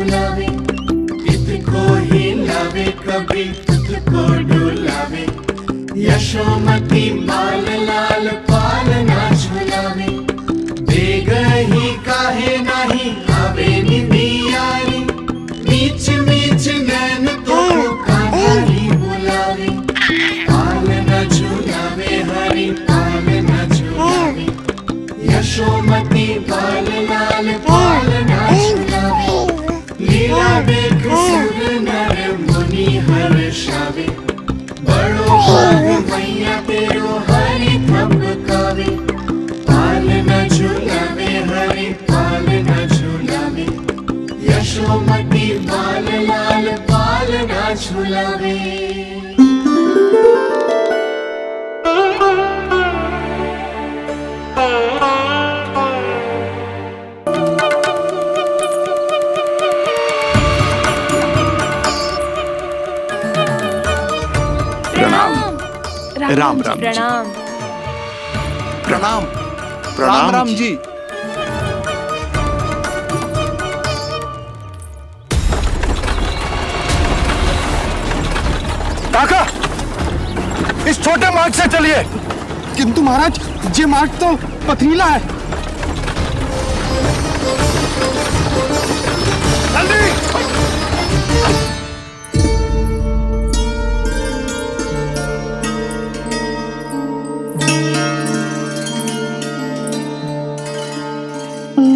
झुलावे, किसको हिलावे कभी तुझको डुलावे। यशोमती बाल लाल पालना झुलावे, बेगही काहे नाही आवे निदियारी। मीच मीच नैन तो कान्हारी बुलावे, पालना झुलावे हरी पालना झुलावे। यशोमती बाल लाल पालना झुलावे, लीला देख सुर नर मुनि हर्षावे। बड़ो भाग मैया तेरो हरि थपकावे, पालना झुलावे हरि पालना झुलावे। यशोमती बाल लाल पालना झुलावे। राम राम प्रणाम। प्रणाम प्रणाम राम जी। काका, इस छोटे मार्ग से चलिए। किंतु महाराज, ये मार्ग तो पथरीला है। जल्दी।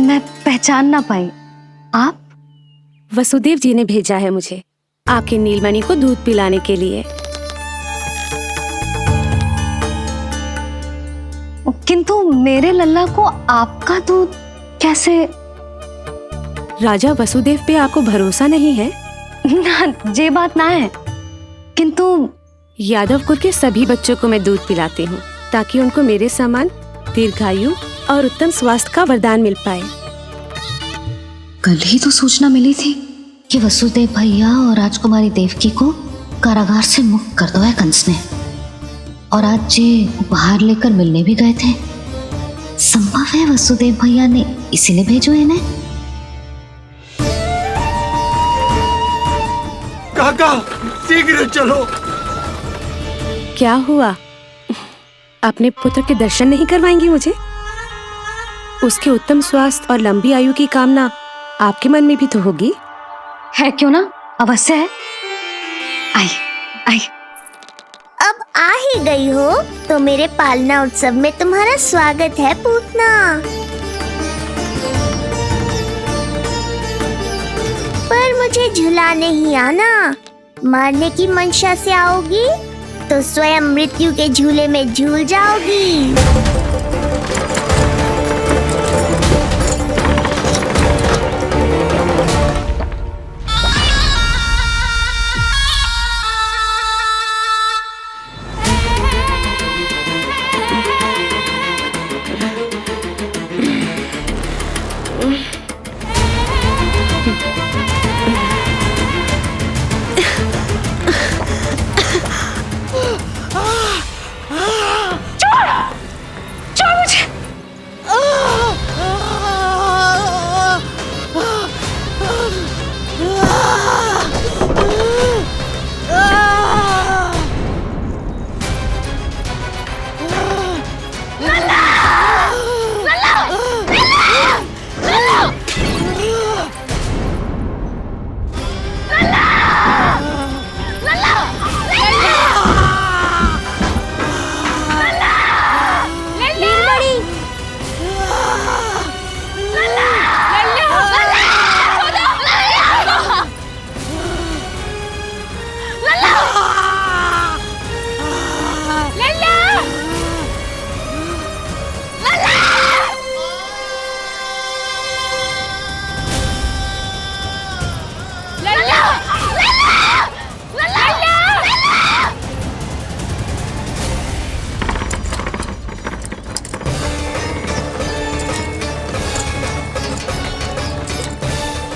मैं पहचान ना पाई। आप? वसुदेव जी ने भेजा है मुझे आपके नीलमणि को दूध पिलाने के लिए। किंतु मेरे लल्ला को आपका दूध कैसे? राजा वसुदेव पे आपको भरोसा नहीं है? ना, ये बात ना है। किंतु यादव कुल के सभी बच्चों को मैं दूध पिलाती हूँ ताकि उनको मेरे समान दीर्घायु और उत्तम स्वास्थ्य का वरदान मिल पाए। कल ही तो सूचना मिली थी कि वसुदेव भैया और राजकुमारी देवकी को कारागार से मुक्त कर दो है कंस ने, और आज ये उपहार लेकर मिलने भी गए थे। संभव है वसुदेव भैया ने इसीलिए भेजो इन्हें। काका, शीघ्र चलो। क्या हुआ? अपने पुत्र के दर्शन नहीं करवाएंगी मुझे? उसके उत्तम स्वास्थ्य और लंबी आयु की कामना आपके मन में भी तो होगी। है क्यों ना, अवश्य है। आई आई। अब आ ही गई हो तो मेरे पालना उत्सव में तुम्हारा स्वागत है पूतना। पर मुझे झुला नहीं आना। मारने की मंशा से आओगी तो स्वयं मृत्यु के झूले में झूल जाओगी।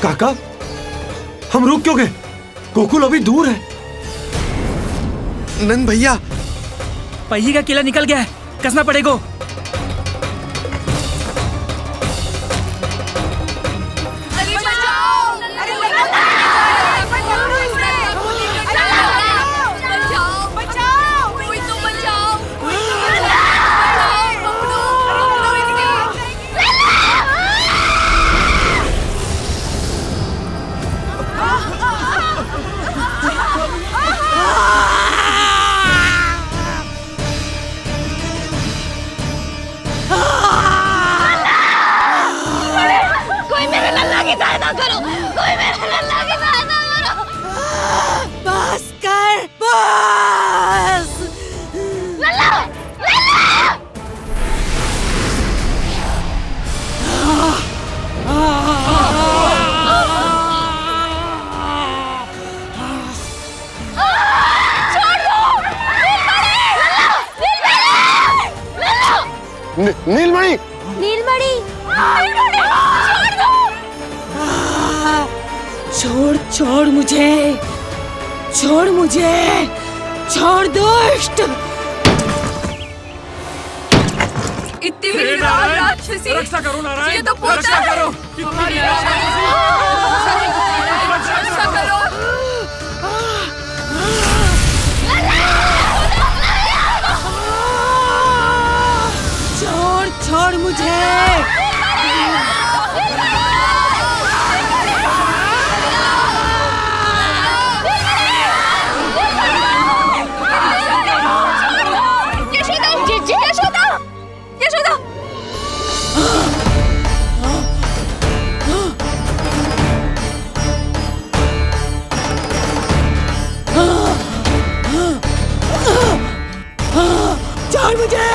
काका, हम रुक क्यों गए? गोकुल अभी दूर है। नंद भैया, पहिए का किला निकल गया है, कसना पड़ेगा। कोई मेरे लल्ला की बात ना करो। बस कर, बस। लल्ला, लल्ला। नीलमणि, नीलमणि, छोड़ छोड़ मुझे, छोड़ मुझे, छोड़ दुष्ट। इतनी विकराल राक्षसी, रक्षा करो नारायण, ये तो पूजा रक्षा है। करो। रक्षा करो। छोड़ छोड़ मुझे। यशोदा, यशोदा, यशोदा। छोड़ मुझे।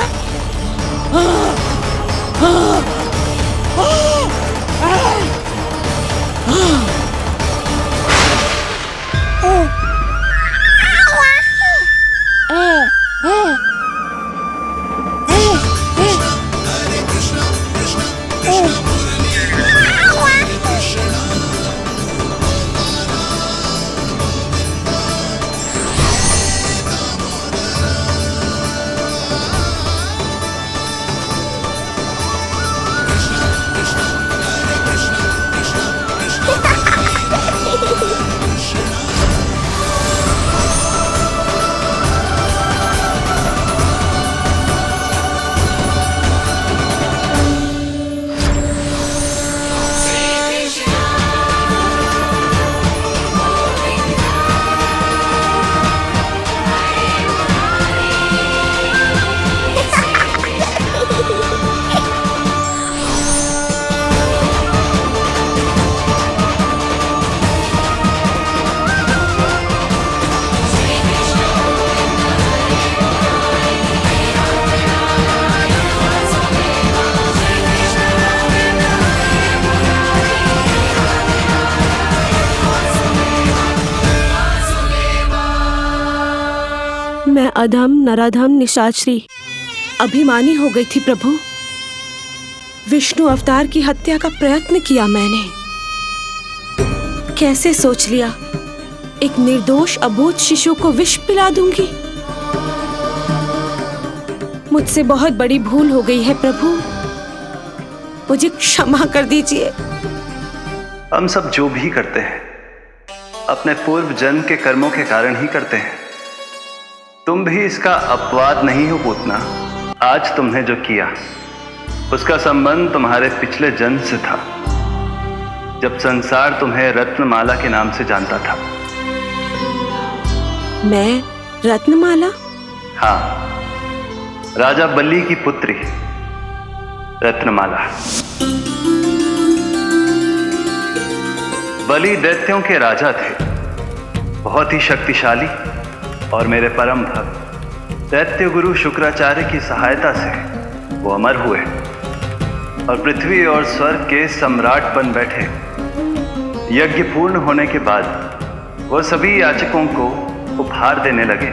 मैं अधम नराधम निशाचरी अभिमानी हो गई थी प्रभु। विष्णु अवतार की हत्या का प्रयत्न किया मैंने। कैसे सोच लिया एक निर्दोष अबोध शिशु को विष पिला दूंगी। मुझसे बहुत बड़ी भूल हो गई है प्रभु, मुझे क्षमा कर दीजिए। हम सब जो भी करते हैं अपने पूर्व जन्म के कर्मों के कारण ही करते हैं। तुम भी इसका अपवाद नहीं हो पूतना। आज तुमने जो किया उसका संबंध तुम्हारे पिछले जन्म से था, जब संसार तुम्हें रत्नमाला के नाम से जानता था। मैं रत्नमाला? हाँ, राजा बलि की पुत्री रत्नमाला। बलि दैत्यों के राजा थे, बहुत ही शक्तिशाली और मेरे परम भक्त दैत्य गुरु शुक्राचार्य की सहायता से वो अमर हुए और पृथ्वी और स्वर्ग के सम्राट बन बैठे। यज्ञ पूर्ण होने के बाद वो सभी याचकों को उपहार देने लगे।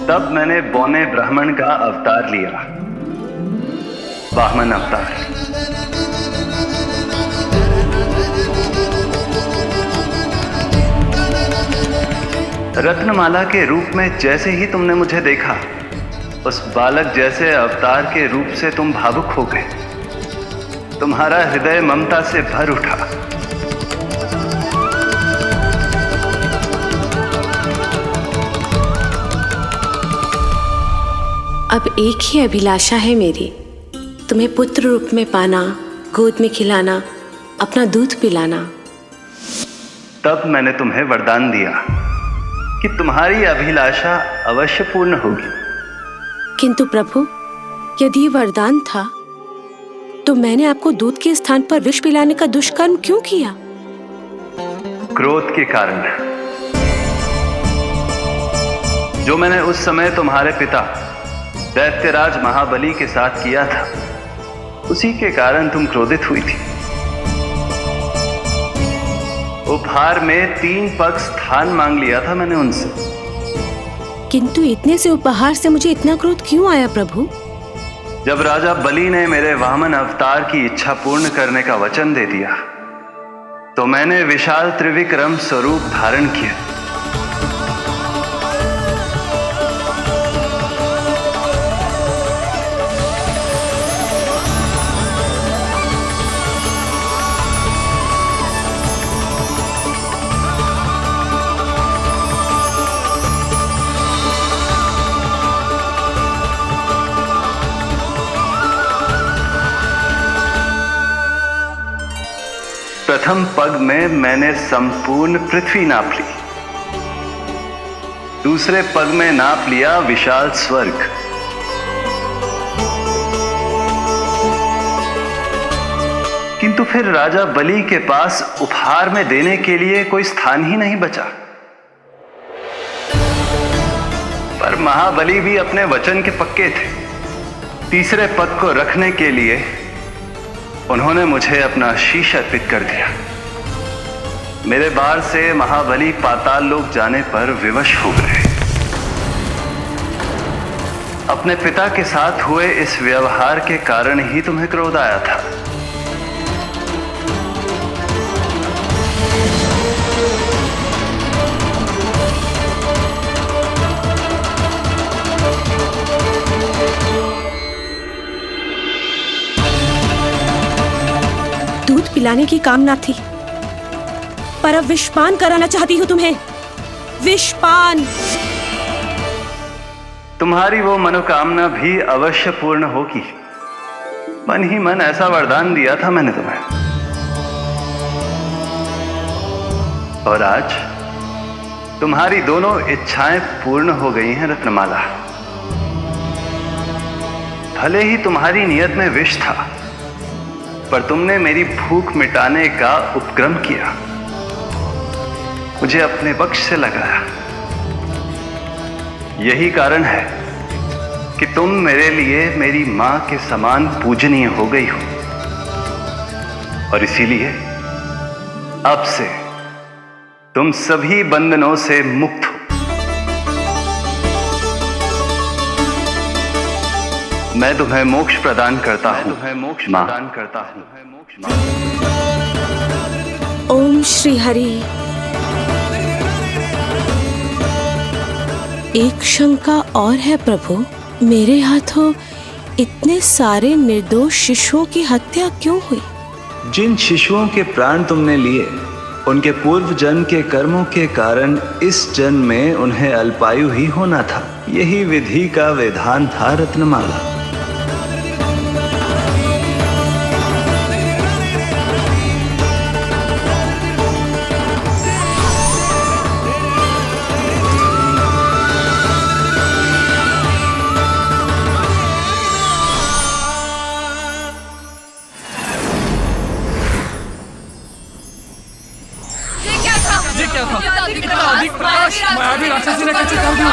तब मैंने बौने ब्राह्मण का अवतार लिया, वामन अवतार। रत्नमाला के रूप में जैसे ही तुमने मुझे देखा, उस बालक जैसे अवतार के रूप से तुम भावुक हो गए। तुम्हारा हृदय ममता से भर उठा। अब एक ही अभिलाषा है मेरी, तुम्हें पुत्र रूप में पाना, गोद में खिलाना, अपना दूध पिलाना। तब मैंने तुम्हें वरदान दिया कि तुम्हारी अभिलाषा अवश्य पूर्ण होगी। किंतु प्रभु, यदि वरदान था तो मैंने आपको दूध के स्थान पर विष पिलाने का दुष्कर्म क्यों किया? क्रोध के कारण, जो मैंने उस समय तुम्हारे पिता दैत्यराज महाबली के साथ किया था, उसी के कारण तुम क्रोधित हुई थी। उपहार में 3 पग स्थान मांग लिया था मैंने उनसे। किंतु इतने से उपहार से मुझे इतना क्रोध क्यों आया प्रभु? जब राजा बलि ने मेरे वामन अवतार की इच्छा पूर्ण करने का वचन दे दिया, तो मैंने विशाल त्रिविक्रम स्वरूप धारण किया। प्रथम पग में मैंने संपूर्ण पृथ्वी नाप ली, दूसरे पग में नाप लिया विशाल स्वर्ग, किंतु फिर राजा बलि के पास उपहार में देने के लिए कोई स्थान ही नहीं बचा। पर महाबली भी अपने वचन के पक्के थे। तीसरे पग को रखने के लिए उन्होंने मुझे अपना शीश अर्पित कर दिया। मेरे बार से महाबली पाताल लोक जाने पर विवश हो गए। अपने पिता के साथ हुए इस व्यवहार के कारण ही तुम्हें क्रोध आया था। दूध पिलाने की कामना थी, पर अब विषपान कराना चाहती हूँ तुम्हें। विषपान। तुम्हारी वो मनोकामना भी अवश्य पूर्ण होगी। मन ही मन ऐसा वरदान दिया था मैंने तुम्हें। और आज तुम्हारी दोनों इच्छाएं पूर्ण हो गई हैं रत्नमाला। भले ही तुम्हारी नियत में विष था, पर तुमने मेरी भूख मिटाने का उपक्रम किया, मुझे अपने पक्ष से लगाया। यही कारण है कि तुम मेरे लिए मेरी मां के समान पूजनीय हो गई हो। और इसीलिए अब से तुम सभी बंधनों से मुक्त हो। मैं तुम्हें मोक्ष प्रदान करता हूं। ओम श्री हरि। एक शंका और है प्रभु, मेरे हाथों इतने सारे निर्दोष शिशुओं की हत्या क्यों हुई? जिन शिशुओं के प्राण तुमने लिए, उनके पूर्व जन्म के कर्मों के कारण इस जन्म में उन्हें अल्पायु ही होना था। यही विधि का विधान था रत्नमाला। मायावी राक्षसी ने कैसे कर दिया?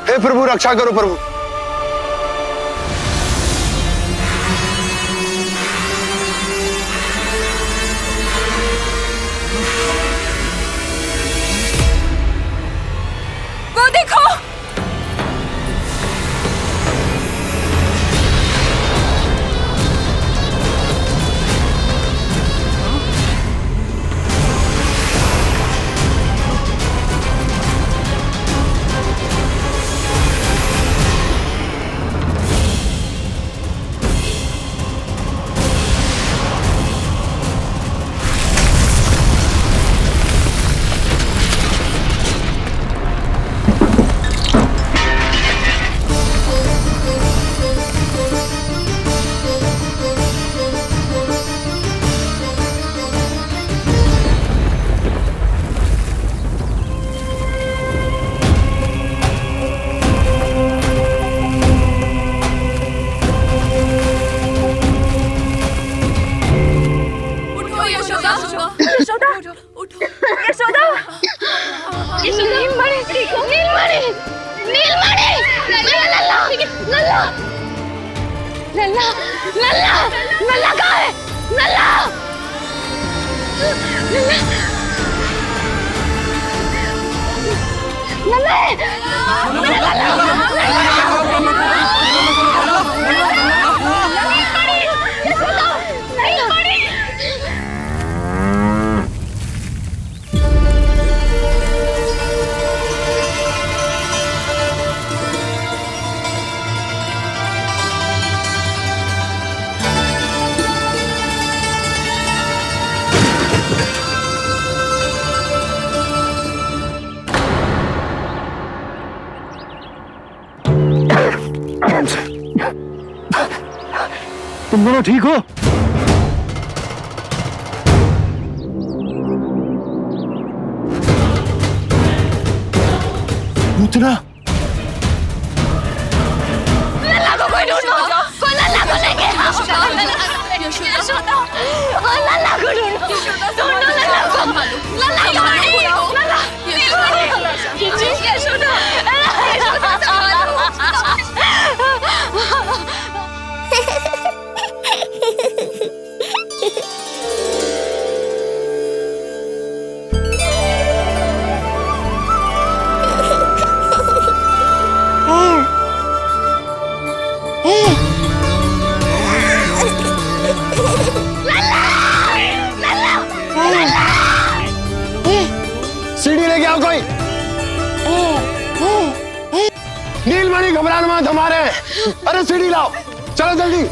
हे प्रभु रक्षा करो प्रभु। वो देखो, लल्ला लल्ला लल्ला कहाँ है? लल्ला तुम दोनों ठीक हो? पूतना लल्ला को कोई ढूंढो, कोई लल्ला को लेके आओ। यशोदा, लल्ला को ढूंढो, ढूंढो लल्ला को। लल्ला कहाँ है? लल्ला, यशोदा, यशोदा संभालो। सीढ़ी लेके आओ कोई। नीलमणि घबराना मत हमारे। अरे सीढ़ी लाओ, चलो जल्दी।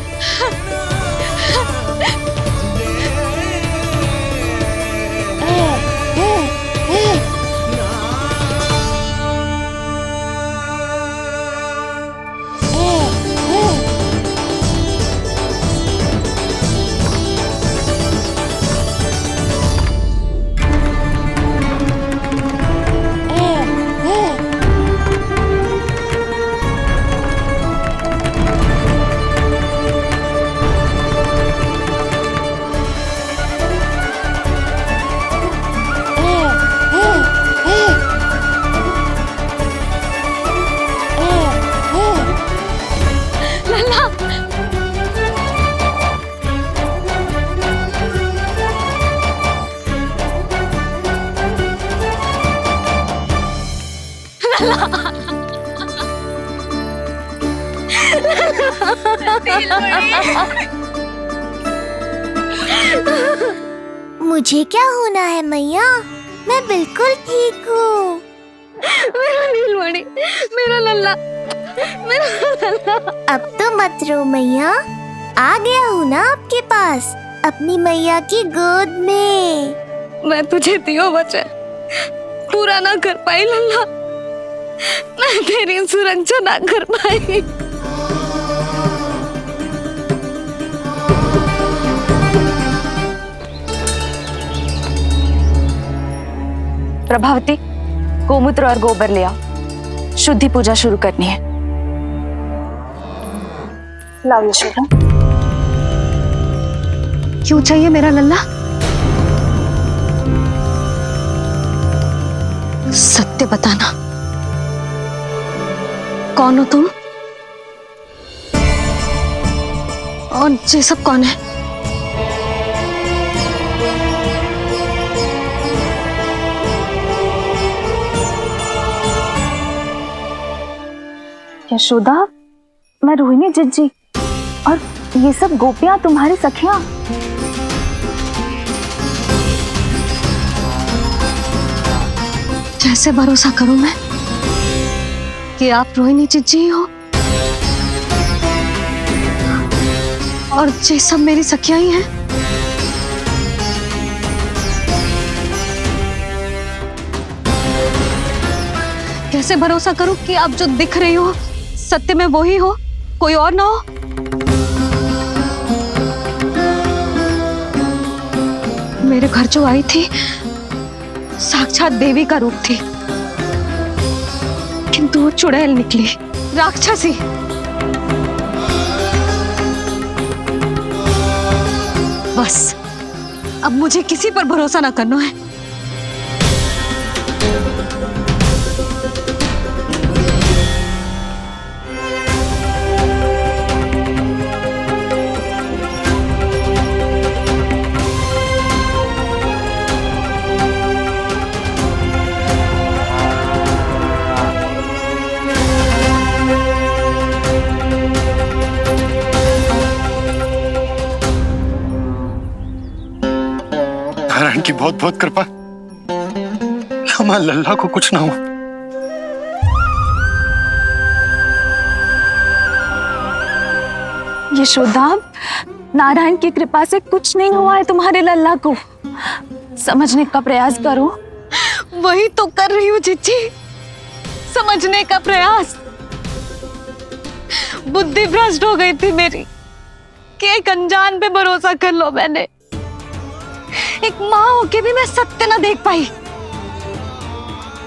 मुझे क्या होना है मैया? मैं बिल्कुल ठीक हूँ। मेरा नीलमणि, मेरा लल्ला, मेरा लल्ला। अब तो मत रो मैया, आ गया हूँ ना आपके पास, अपनी मैया की गोद में। मैं तुझे दियो वचन पूरा ना कर पाई लल्ला, मैं तेरी सुरक्षा ना कर पाई। प्रभावती, गोमूत्र और गोबर ले आओ, शुद्धि पूजा शुरू करनी है। लाओ यशोदा। क्यों चाहिए मेरा लल्ला? सत्य बताना, कौन हो तुम और ये सब कौन है? यशोदा, मैं रोहिणी जिज्जी और ये सब गोपियां तुम्हारी सखियां। कैसे भरोसा करूं मैं कि आप रोहिणी जिज्जी हो और ये सब मेरी सखियां ही हैं? कैसे भरोसा करूं कि आप जो दिख रही हो सत्य में वो ही हो, कोई और ना हो? मेरे घर जो आई थी साक्षात देवी का रूप थी, किंतु वो चुड़ैल निकली, राक्षसी। बस अब मुझे किसी पर भरोसा ना करना है। की बहुत बहुत कृपा कि हमारे लल्ला को कुछ ना हो। यशोदा, नारायण की कृपा से कुछ नहीं हुआ है तुम्हारे लल्ला को। समझने का प्रयास करो। वही तो कर रही हूँ जिज्जी, समझने का प्रयास। बुद्धि भ्रष्ट हो गई थी मेरी कि एक अनजान पे भरोसा कर लो मैंने। एक माँ होके भी मैं सत्य न देख पाई,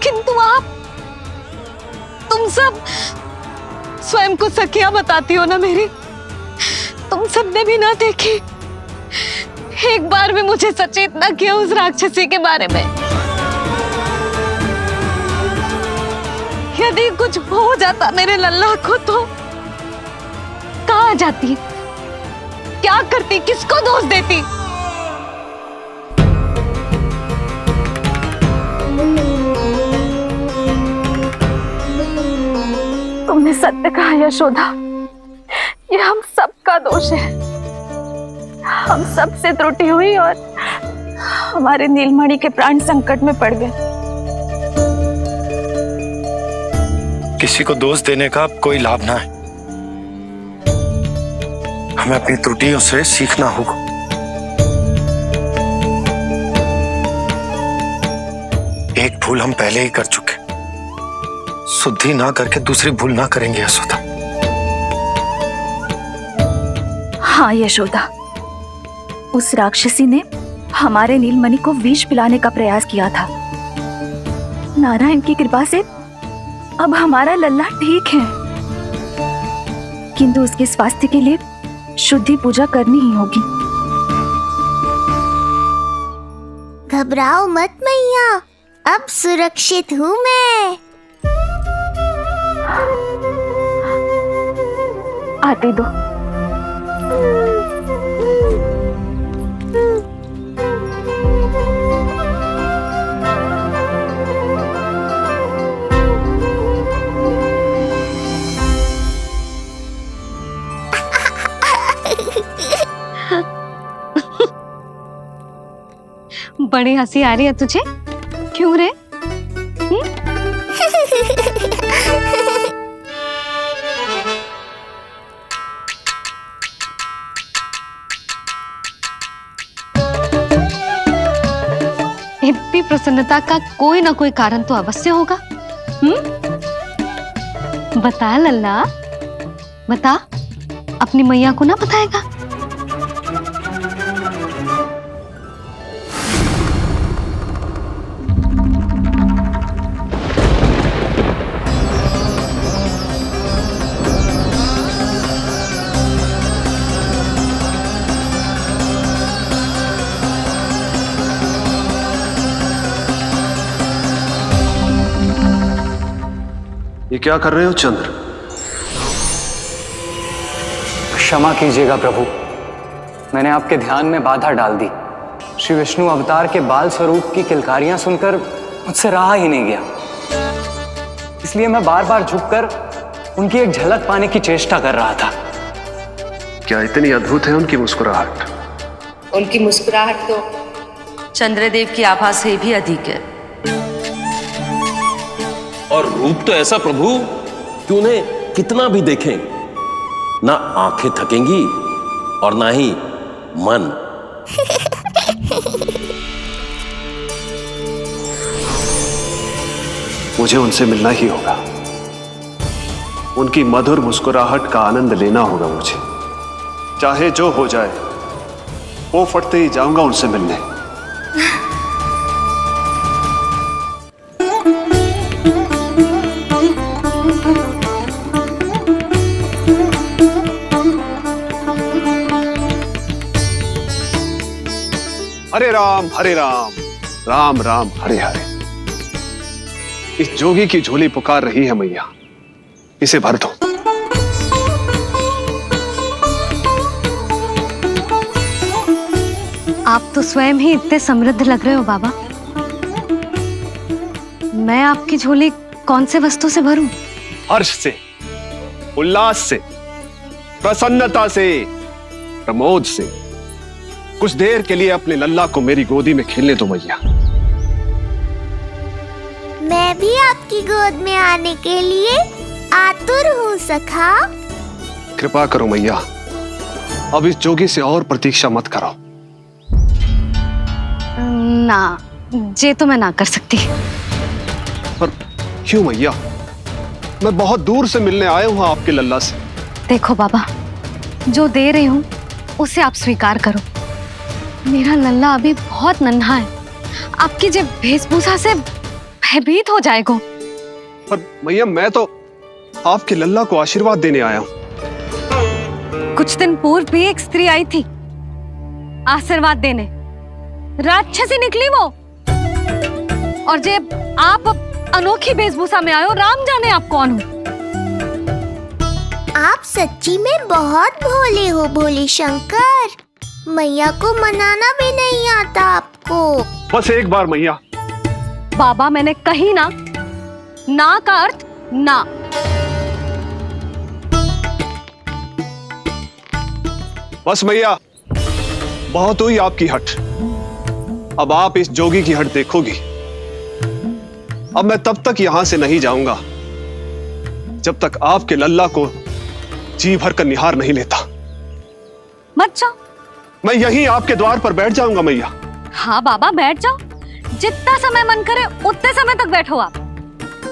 किंतु आप, तुम सब स्वयं को सखिया बताती हो ना मेरी। तुम सबने भी ना देखी, एक बार भी मुझे सचेत न किया उस राक्षसी के बारे में। यदि कुछ हो जाता मेरे लल्ला को तो कहाँ जाती, क्या करती, किसको दोष देती? तुमने सत्य कहा यशोदा, ये हम सबका दोष है। हम सब से त्रुटि हुई और हमारे नीलमणि के प्राण संकट में पड़ गए। किसी को दोष देने का कोई लाभ ना है। हमें अपनी त्रुटियों से सीखना होगा। एक भूल हम पहले ही कर चुके, शुद्धि ना करके दूसरी भूल ना करेंगे यशोदा। हाँ यशोदा, उस राक्षसी ने हमारे नीलमणि को विष पिलाने का प्रयास किया था। नारायण की कृपा से अब हमारा लल्ला ठीक है, किंतु उसके स्वास्थ्य के लिए शुद्धि पूजा करनी ही होगी। घबराओ मत मैया, अब सुरक्षित हूँ मैं। आते दो। बड़ी हंसी आ रही है तुझे, क्यों रे? इतनी प्रसन्नता का कोई ना कोई कारण तो अवश्य होगा। बता लल्ला, बता, अपनी मैया को ना बताएगा? ये क्या कर रहे हो चंद्र? क्षमा कीजिएगा प्रभु, मैंने आपके ध्यान में बाधा डाल दी। श्री विष्णु अवतार के बाल स्वरूप की किलकारियां सुनकर मुझसे रहा ही नहीं गया, इसलिए मैं बार बार झुककर उनकी एक झलक पाने की चेष्टा कर रहा था। क्या इतनी अद्भुत है उनकी मुस्कुराहट? उनकी मुस्कुराहट तो चंद्रदेव की आभा से भी अधिक है। और रूप तो ऐसा प्रभु कि उन्हें कितना भी देखें, ना आंखें थकेंगी और ना ही मन। मुझे उनसे मिलना ही होगा, उनकी मधुर मुस्कुराहट का आनंद लेना होगा मुझे। चाहे जो हो जाए, वो फटते ही जाऊंगा उनसे मिलने। हरे राम, राम राम हरे हरे। इस जोगी की झोली पुकार रही है मैया, इसे भर दो। आप तो स्वयं ही इतने समृद्ध लग रहे हो बाबा। मैं आपकी झोली कौन से वस्तु से भरूं? हर्ष से, उल्लास से, प्रसन्नता से, प्रमोद से, कुछ देर के लिए अपने लल्ला को मेरी गोदी में खेलने दो मैया। मैं भी आपकी गोद में आने के लिए आतुर हूँ सखा। कृपा करो मैया, अब इस जोगी से और प्रतीक्षा मत करो। ना, जे तो मैं ना कर सकती। पर क्यों मैया? मैं बहुत दूर से मिलने आया हूँ आपके लल्ला से। देखो बाबा, जो दे रही हूँ उसे आप स्वीकार करो। मेरा लल्ला अभी बहुत नन्हा है, आपकी जब वेशभूषा से भयभीत हो जाएगा। पर मैया, मैं तो आपके लल्ला को आशीर्वाद देने आया हूँ। कुछ दिन पूर्व भी एक स्त्री आई थी आशीर्वाद देने, राक्षसी निकली वो। और जब आप अनोखी वेशभूषा में आए हो, राम जाने आप कौन हो। आप सच्ची में बहुत भोले हो भोले शंकर। मैया को मनाना भी नहीं आता आपको। बस एक बार मैया। बाबा, मैंने कही ना, ना का अर्थ ना। बस मैया, बहुत हुई आपकी हट। अब आप इस जोगी की हट देखोगी। अब मैं तब तक यहां से नहीं जाऊंगा जब तक आपके लल्ला को जी भर कर निहार नहीं लेता। मत जाओ। मैं यहीं आपके द्वार पर बैठ जाऊंगा मैया। हाँ बाबा, बैठ जाओ। जितना समय मन करे उतने समय तक बैठो आप,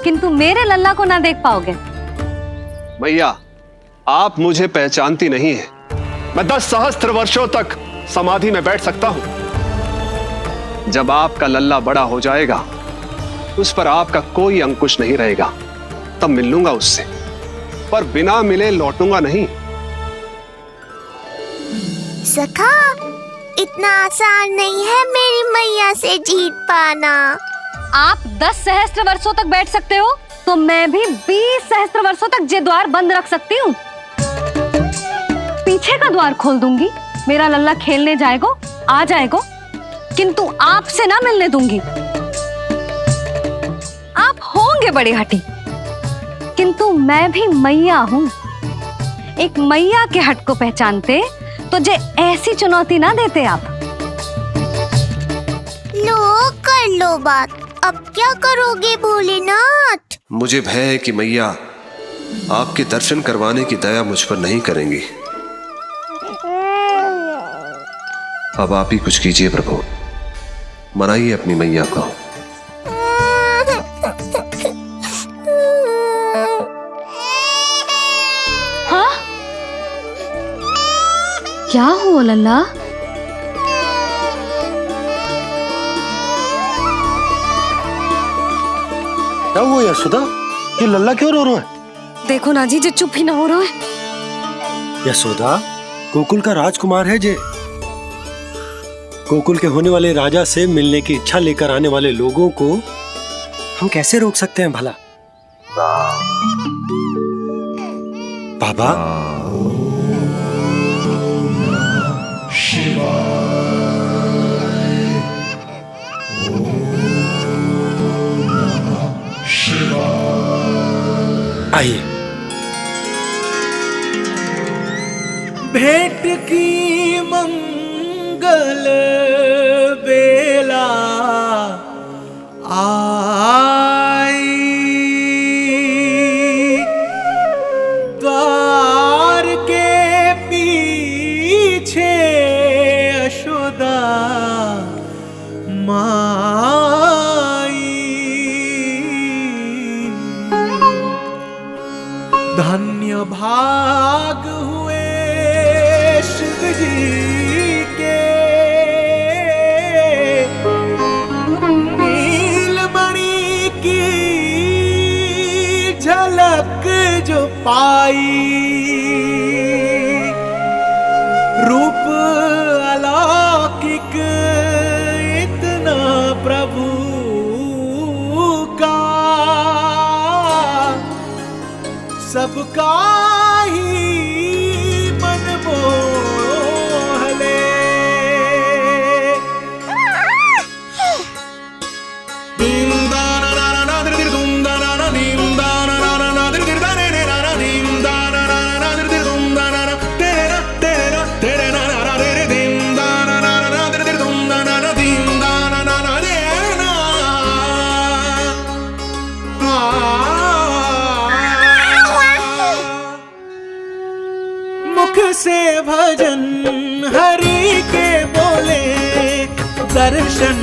किंतु मेरे लल्ला को ना देख पाओगे। मैया, आप मुझे पहचानती नहीं है। मैं 10 सहस्त्र वर्षों तक समाधि में बैठ सकता हूं। जब आपका लल्ला बड़ा हो जाएगा, उस पर आपका कोई अंकुश नहीं रहेगा, तब मिल लूंगा उससे, पर बिना मिले लौटूंगा नहीं। सखा, इतना आसान नहीं है मेरी मैया से जीत पाना। आप 10 सहस्त्र वर्षों तक बैठ सकते हो, तो मैं भी 20 सहस्त्र वर्षों तक ये द्वार बंद रख सकती हूँ। पीछे का द्वार खोल दूंगी, मेरा लल्ला खेलने जाएगा, आ जाएगा, किंतु आपसे ना मिलने दूंगी। आप होंगे बड़ी हठी, किंतु मैं भी मैया हूँ। एक मैया के हट को पहचानते तो जे ऐसी चुनौती ना देते आप। लो, कर लो बात। अब क्या करोगे भोलेनाथ? मुझे भय है कि मैया आपके दर्शन करवाने की दया मुझ पर नहीं करेंगी। अब आप ही कुछ कीजिए प्रभु, मनाइए अपनी मैया को। हाँ? क्या हुआ लल्ला? क्या हुआ यशोदा? ये लल्ला क्यों रो रहा है? देखो ना जी, जे चुप ही ना हो रहा है। यशोदा, गोकुल का राजकुमार है जे। गोकुल के होने वाले राजा से मिलने की इच्छा लेकर आने वाले लोगों को हम कैसे रोक सकते हैं भला? बाबा, आइए। भेंट की मंगल बेला आई, द्वार के पीछे यशोदा माई। धन्य भाग हुए शिव जी के, नीलमणि की झलक जो पाई। रूप अलौकिक इतना प्रभु का, सबका ही मन मोह ले। मुख से भजन हरि के बोले, दर्शन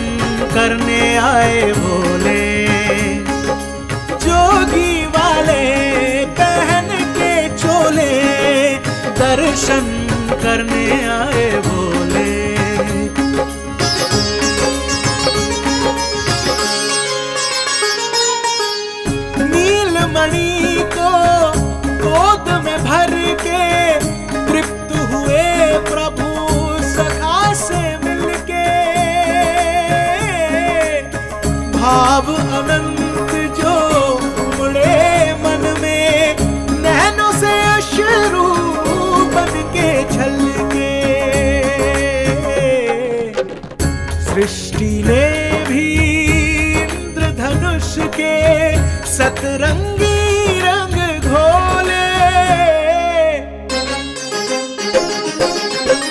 करने आए भोले। जोगी वाले पहन के चोले, दर्शन करने आए भोले। नीलमणि को गोद में भर के तृप्त हुए प्रभु सखा से मिलके। भाव अनंत जो उमड़े मन में, नैनों से अश्रु बन के छलके। सृष्टि ने भी इंद्रधनुष के सतरंगी रंग घोले।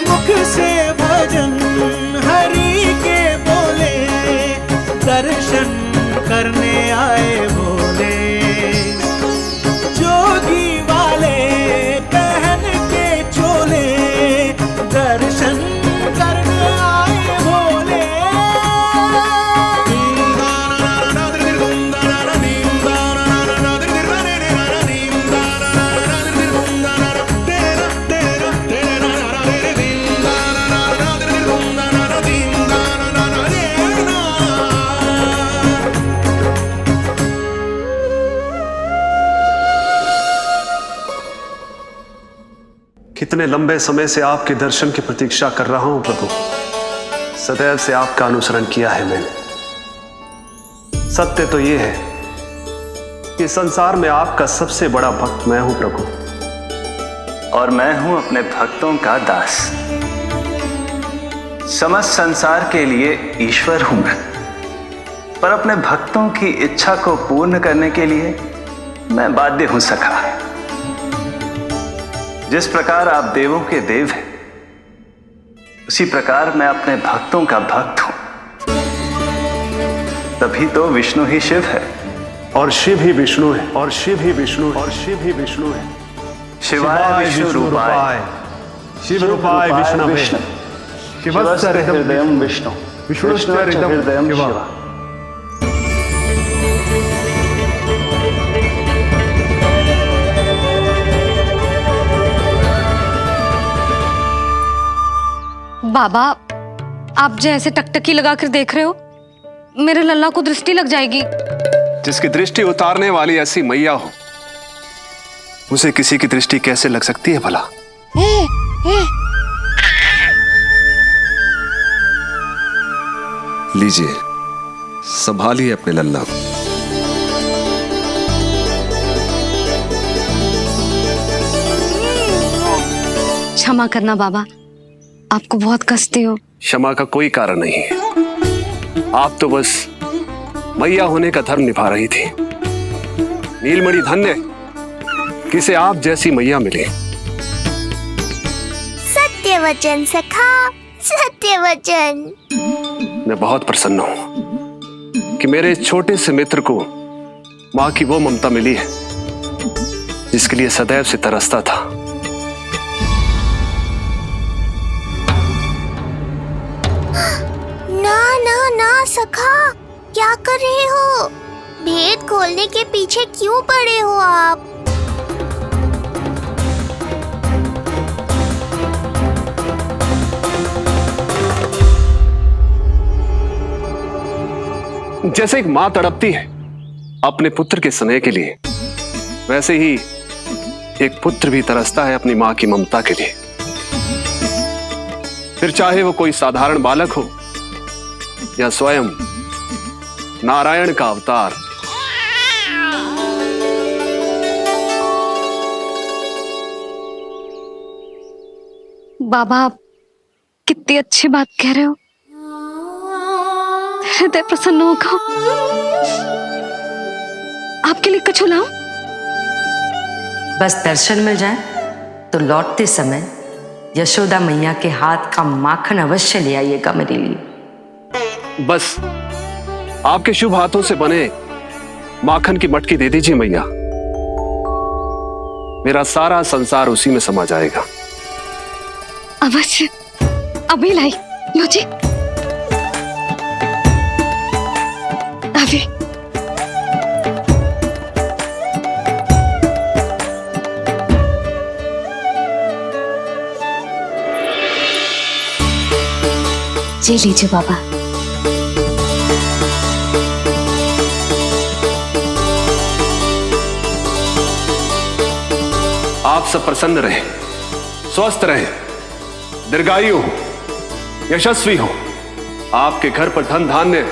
मुख से भजन हरि के बोले, दर्शन करने आए भोले। जोगी वाले पहन के चोले, दर्शन करने आए भोले। कितने लंबे समय से आपके दर्शन की प्रतीक्षा कर रहा हूं प्रभु। सदैव से आपका अनुसरण किया है मैंने। सत्य तो यह है कि संसार में आपका सबसे बड़ा भक्त मैं हूं प्रभु, और मैं हूं अपने भक्तों का दास। समस्त संसार के लिए ईश्वर हूं मैं, पर अपने भक्तों की इच्छा को पूर्ण करने के लिए मैं बाध्य हूं सखा। जिस प्रकार आप देवों के देव हैं, उसी प्रकार मैं अपने भक्तों का भक्त हूं। तभी तो विष्णु ही शिव है, और शिव ही विष्णु है, और शिव ही विष्णु है, और शिव ही विष्णु है। शिवाय विष्णु रूपाय, शिव रूपाय विष्णवे, शिवस्य हृदयं विष्णु, विष्णुश्च हृदयं शिवा। बाबा, आप जो ऐसे टकटकी लगाकर देख रहे हो, मेरे लल्ला को दृष्टि लग जाएगी। जिसकी दृष्टि उतारने वाली ऐसी मैया हो, उसे किसी की दृष्टि कैसे लग सकती है भला? लीजिए, संभालिए अपने लल्ला को। क्षमा करना बाबा, आपको बहुत कष्ट हो। क्षमा का कोई कारण नहीं है। आप तो बस मैया होने का धर्म निभा रही थी। नीलमणि धन्य किसे आप जैसी मैया मिले। सत्य वचन सखा, सत्य वचन। मैं बहुत प्रसन्न हूं कि मेरे छोटे से मित्र को मां की वो ममता मिली है जिसके लिए सदैव से तरसता था। ना ना ना सखा, क्या कर रहे हो? भेद खोलने के पीछे क्यों पड़े हो आप? जैसे एक मां तड़पती है अपने पुत्र के स्नेह के लिए, वैसे ही एक पुत्र भी तरसता है अपनी मां की ममता के लिए। फिर चाहे वो कोई साधारण बालक हो या स्वयं नारायण का अवतार। बाबा, आप कितनी अच्छी बात कह रहे हो। हृदय प्रसन्न होगा। आपके लिए कछु लाऊं? बस दर्शन मिल जाए तो लौटते समय यशोदा मैया के हाथ का माखन अवश्य ले आइएगा मेरे लिए। बस आपके शुभ हाथों से बने माखन की मटकी दे दीजिए मैया, मेरा सारा संसार उसी में समा जाएगा। अवश्य, अभी लाई। लो जी, अभी। जी लीजिए बाबा। आप सब प्रसन्न रहें, स्वस्थ रहें, दीर्घायु हो, यशस्वी हो। आपके घर पर धन धान्य,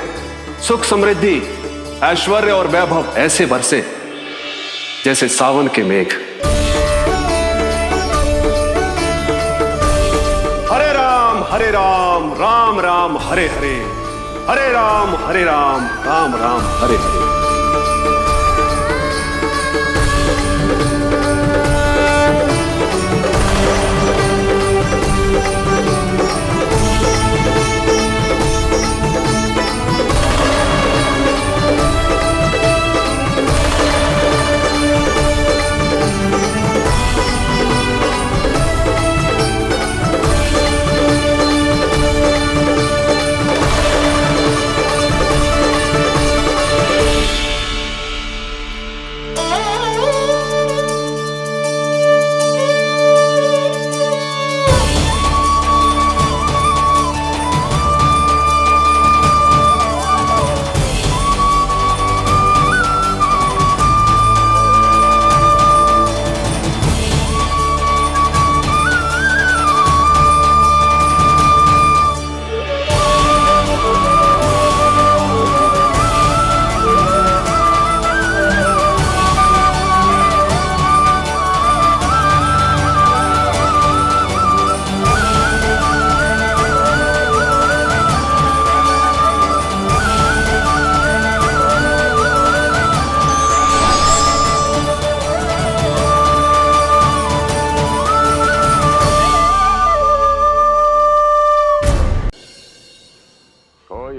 सुख समृद्धि, ऐश्वर्य और वैभव ऐसे बरसे जैसे सावन के मेघ। हरे राम राम राम हरे हरे, हरे राम राम राम हरे हरे।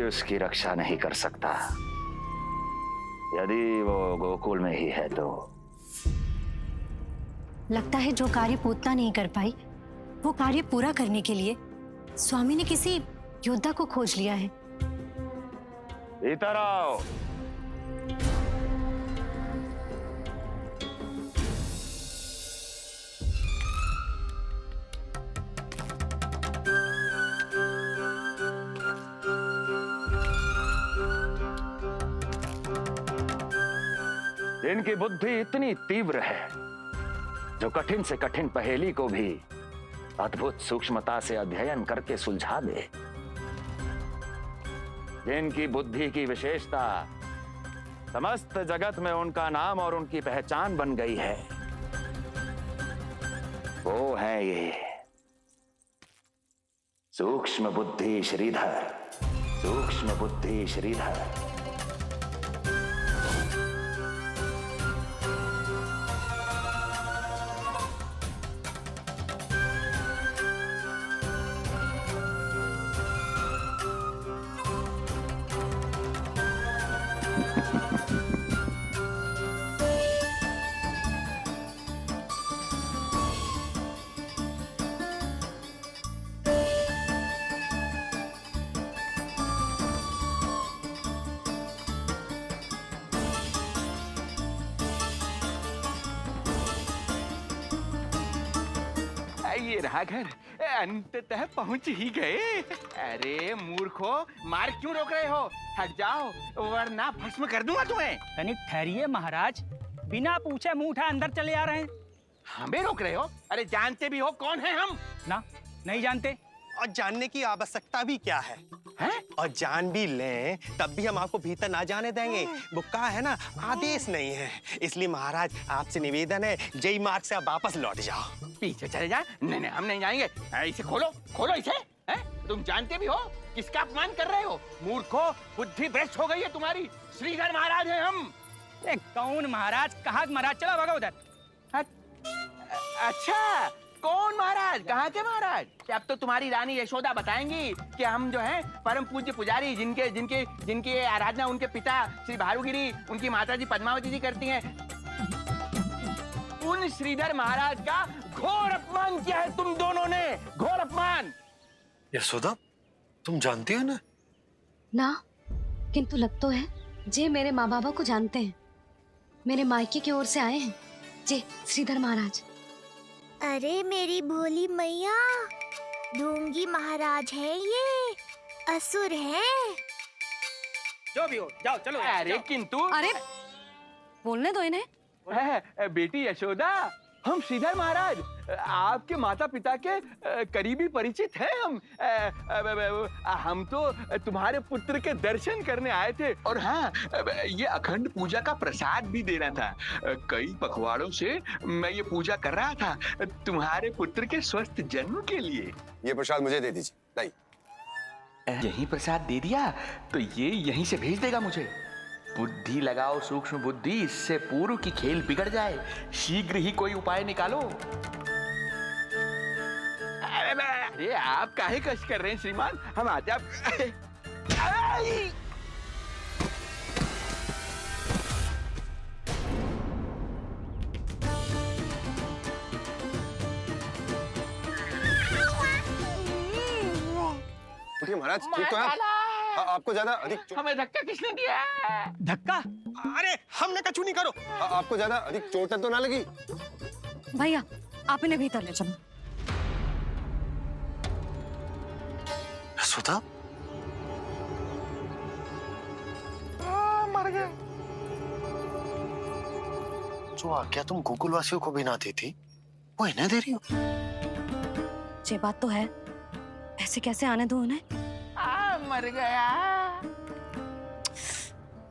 उसकी रक्षा नहीं कर सकता। यदि वो गोकुल में ही है तो। लगता है जो कार्य पूतना नहीं कर पाई, वो कार्य पूरा करने के लिए स्वामी ने किसी योद्धा को खोज लिया है। इधर आओ। इनकी बुद्धि इतनी तीव्र है जो कठिन से कठिन पहेली को भी अद्भुत सूक्ष्मता से अध्ययन करके सुलझा दे। जिनकी बुद्धि की विशेषता समस्त जगत में उनका नाम और उनकी पहचान बन गई है, वो है ये सूक्ष्म बुद्धि श्रीधर। सूक्ष्म बुद्धि श्रीधर। ये रहा घर, अंततः पहुंच ही गए। अरे मूर्खो, मार क्यों रोक रहे हो? हट जाओ वरना भस्म कर दूंगा तुम्हें। तनिक ठहरिए महाराज, बिना पूछे मुंह उठा अंदर चले आ रहे हैं। हमें रोक रहे हो? अरे जानते भी हो कौन है हम? ना, नहीं जानते। और जानने की आवश्यकता भी क्या है? और जान भी लें तब भी हम आपको भीतर ना जाने देंगे। वो कहा है ना, आदेश नहीं है। इसलिए महाराज आपसे निवेदन है, जय मार्ग से आप वापस लौट जाओ। पीछे चले जाए? नहीं हम नहीं जाएंगे। इसे खोलो, खोलो इसे। तुम जानते भी हो किसका अपमान कर रहे हो? मूर्खो, बुद्धि भ्रष्ट हो गई है तुम्हारी। श्रीधर महाराज हैं हम। कौन महाराज? कहाँ महाराज? चलो भागो उधर। अच्छा, कौन महाराज? कहाँ के महाराज? अब तो तुम्हारी रानी यशोदा बताएंगी कि हम जो हैं परम पूज्य पुजारी, जिनके जिनके जिनकी आराधना उनके पिता श्री भारुगिरी, उनकी माता जी पद्मावती जी करती हैं। उन श्रीधर महाराज का घोर अपमान किया है तुम दोनों ने। घोर अपमान। यशोदा, तुम जानती हो ना? ना, किंतु लग तो है जे मेरे माँ बाबा को जानते हैं। मेरे मायके की ओर से आए हैं जे श्रीधर महाराज। अरे मेरी भोली मैया, ढोंगी महाराज है ये, असुर है। जो भी हो, जाओ चलो। अरे किंतु अरे बोलने दो इन्हें। बेटी यशोदा, हम श्रीधर महाराज आपके माता पिता के करीबी परिचित हैं। हम तो तुम्हारे पुत्र के दर्शन करने आए थे, और हाँ, ये अखंड पूजा का प्रसाद भी देना था। कई पखवाड़ों से मैं ये पूजा कर रहा था तुम्हारे पुत्र के स्वस्थ जन्म के लिए। ये प्रसाद मुझे दे दीजिए। नहीं, यही प्रसाद दे दिया तो ये यहीं से भेज देगा मुझे। बुद्धि लगाओ सूक्ष्म बुद्धि, इससे पूर्व की खेल बिगड़ जाए, शीघ्र ही कोई उपाय निकालो। अरे आप काहे कष्ट कर रहे हैं श्रीमान, हम आते आप। महाराज ठीक तो है? आपको ज्यादा अधिक हमें धक्का किसने दिया? धक्का? अरे हमने कछु नहीं करो। आपको ज्यादा अधिक चोट तो ना लगी? भैया आप इन्हें भीतर ले चलो। यशोदा, मर गए। जो आज्ञा तुम गोकुलवासियों को भी ना दी थी, वो इन्हें दे रही हो? ये बात तो है, ऐसे कैसे आने दो उन्हें? मर गया।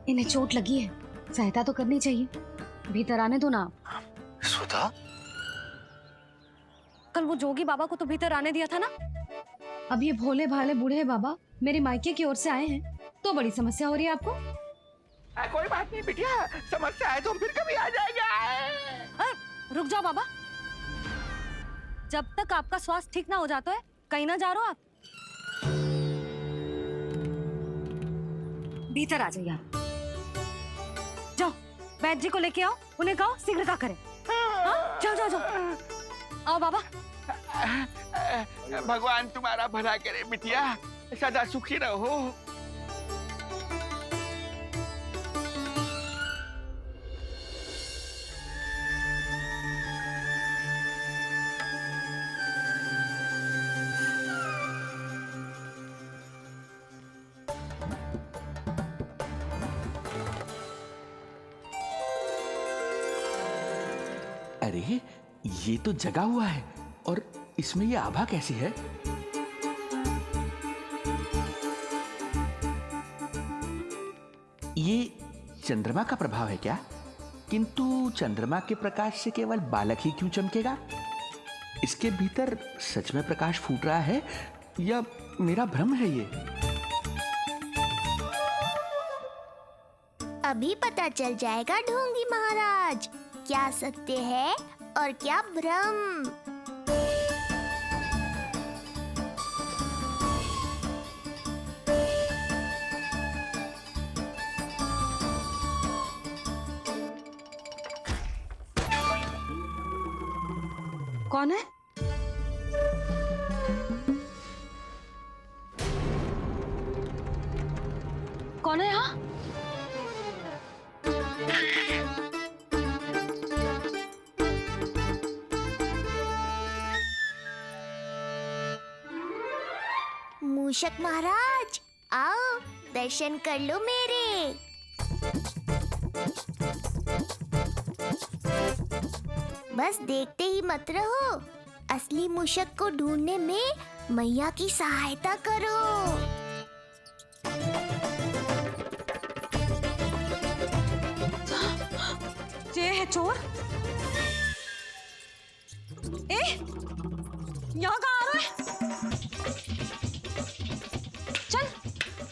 इन्हें चोट लगी है, सहायता तो करनी चाहिए। भीतर आने दो ना। सुधा, कल वो जोगी बाबा को तो भीतर आने दिया था ना। अब ये भोले भाले बूढ़े बाबा मेरे मायके की ओर से आए हैं, तो बड़ी समस्या हो रही है आपको। कोई बात नहीं बिटिया, समस्या है तो फिर कभी आ जाएगा। रुक जाओ बाबा, जब तक आपका स्वास्थ्य ठीक ना हो जाता है कहीं ना जा रहे हो आप। भीतर आ जाइए आप। जाओ वैद्य जी को लेके आओ, उन्हें कहो शीघ्रता करें। हाँ? जाओ जाओ जाओ। आओ बाबा। भगवान तुम्हारा भला करे बिटिया, सदा सुखी रहो। अरे ये तो जगा हुआ है, और इसमें ये आभा कैसी है? ये चंद्रमा का प्रभाव है क्या? किंतु चंद्रमा के प्रकाश से केवल बालक ही क्यों चमकेगा? इसके भीतर सच में प्रकाश फूट रहा है या मेरा भ्रम है ये? अभी पता चल जाएगा ढोंगी महाराज, क्या सत्य है और क्या भ्रम। कौन है? कौन है यहाँ? मूषक महाराज आओ, दर्शन कर लो मेरे। बस देखते ही मत रहो, असली मूषक को ढूंढने में मैया की सहायता करो। ये है चोर। यहाँ कहाँ आ रहा है? चल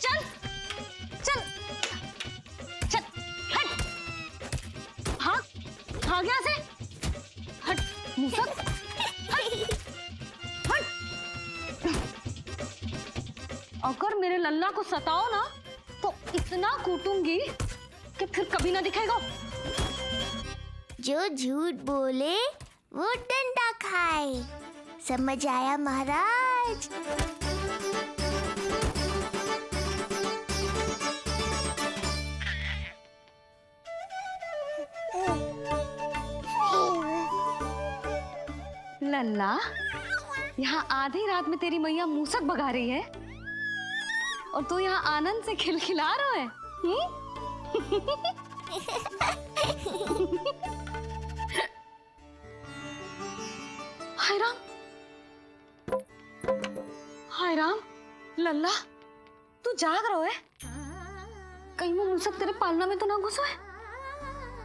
चल चल चल, हट। हाँ भाग यहाँ से, हट मूसक, हट हट। अगर मेरे लल्ला को सताओ ना तो इतना कूटूंगी कि फिर कभी ना दिखेगा। जो झूठ बोले वो डंडा खाए, समझ आया महाराज? लल्ला, यहाँ आधी रात में तेरी मैया मूसक भगा रही है और तू यहाँ आनंद से खिलखिला रहा है। हाय राम, हाय राम, लल्ला तू जाग रहा है? कहीं वो मूसक तेरे पालना में तो ना घुसा है?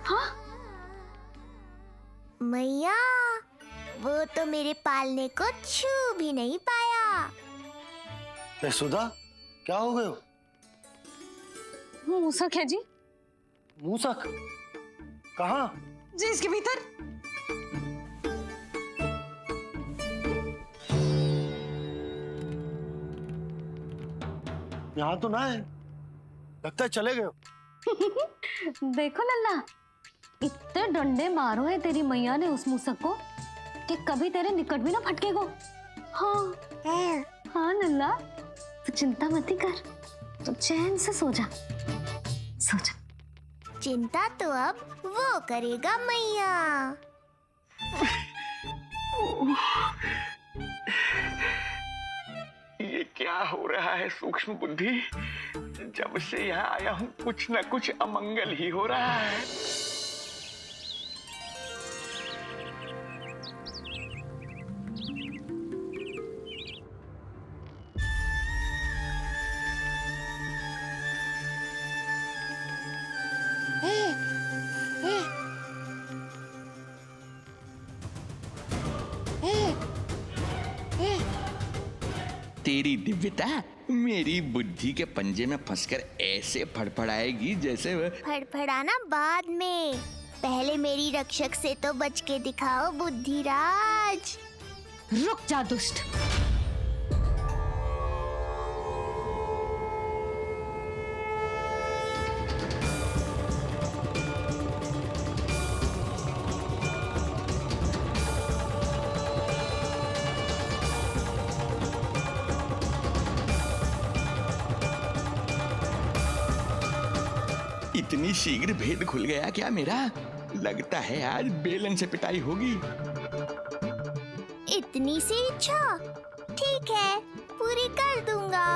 हाँ मैया, वो तो मेरे पालने को छू भी नहीं पाया। यशोदा, क्या हो गए? वो मूसक है जी। मूसक? कहाँ? जी इसके भीतर। यहाँ तो ना है, लगता है चले गए। देखो लल्ला, इतने डंडे मारो है तेरी मैया ने उस मूसक को कि कभी तेरे निकट भी ना फटकेगो। हाँ हाँ लल्ला, तू चिंता मत ही कर, तू चैन से सो जा, सो जा। चिंता तो अब वो करेगा मैया। ये क्या हो रहा है सूक्ष्म बुद्धि? जब से यहाँ आया हूँ कुछ न कुछ अमंगल ही हो रहा है। तेरी दिव्यता मेरी बुद्धि के पंजे में फंसकर ऐसे फड़फड़ाएगी जैसे फड़फड़ाना बाद में, पहले मेरी रक्षक से तो बच के दिखाओ बुद्धिराज। रुक जा दुष्ट। इतनी शीघ्र भेद खुल गया क्या मेरा? लगता है आज बेलन से पिटाई होगी। इतनी सी इच्छा? ठीक है, पूरी कर दूंगा।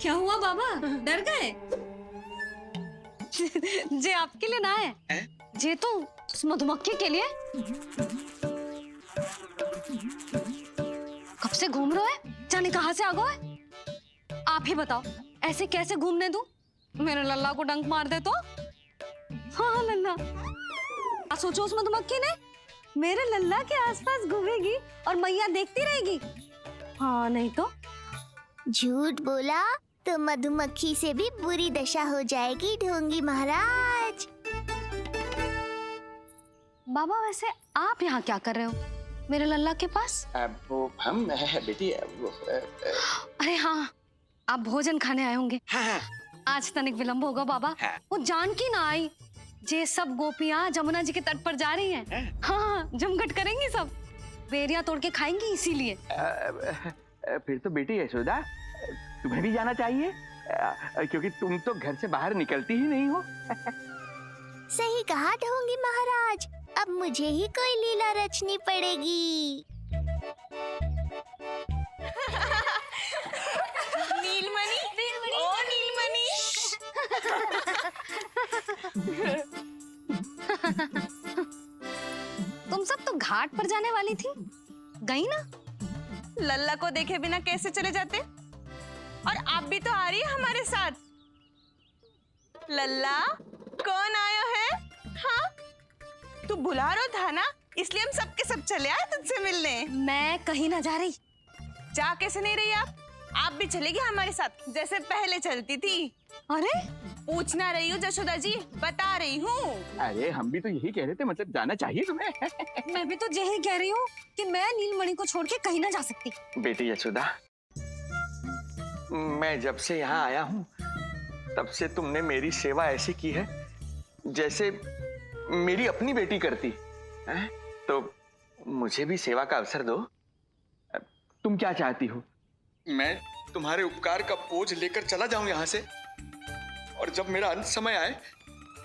क्या हुआ बाबा, डर गए? जे आपके लिए ना है, जे तो उस मधुमक्खी के लिए। कब से घूम रहे हो? जाने कहाँ से आ गए? आप ही बताओ, ऐसे कैसे घूमने दूं? मेरे लल्ला को डंक मार दे तो? हाँ लल्ला, सोचो उस मधुमक्खी ने मेरे लल्ला के आसपास घूमेगी और मैया देखती रहेगी। हाँ नहीं तो? झूठ बोला तो मधुमक्खी से भी बुरी दशा हो जाएगी ढोंगी महाराज। बाबा वैसे आप यहाँ क्या कर रहे हो मेरे लल्ला के पास? वो हम बेटी अरे हाँ, आप भोजन खाने आए होंगे। हाँ। आज तनिक विलंब होगा बाबा। हाँ। वो जानकी ना आई, जे सब गोपियाँ जमुना जी के तट पर जा रही हैं। हाँ, जमघट करेंगी सब, बेरिया तोड़ के खाएंगी इसीलिए। फिर तो बेटी यशोदा तुम्हें भी जाना चाहिए, क्योंकि तुम तो घर से बाहर निकलती ही नहीं हो। सही कहा ढोंगी महाराज, अब मुझे ही कोई लीला रचनी पड़ेगी। नीलमणि, ओ नीलमणि। तुम सब तो घाट पर जाने वाली थी, गई ना? लल्ला को देखे बिना कैसे चले जाते? और आप भी तो आ रही है हमारे साथ। लल्ला, कौन आया है? हाँ, तू बुलारो था ना, इसलिए हम सबके सब चले आए तुझसे मिलने। मैं कहीं ना जा रही। जा कैसे नहीं रही आप भी चलेगी हमारे साथ जैसे पहले चलती थी। अरे पूछना रही हूँ जशोदा जी, बता रही हूँ। अरे हम भी तो यही कह रहे थे, मतलब जाना चाहिए तुम्हें। मैं भी तो यही कह रही हूँ कि मैं नीलमणि को छोड़ के कहीं ना जा सकती। बेटी यशोदा, मैं जब से यहाँ आया हूँ तब से तुमने मेरी सेवा ऐसी की है जैसे मेरी अपनी बेटी करती है। तो मुझे भी सेवा का अवसर दो। तुम क्या चाहती हो? मैं तुम्हारे उपकार का बोझ लेकर चला जाऊं यहाँ से, और जब मेरा अंत समय आए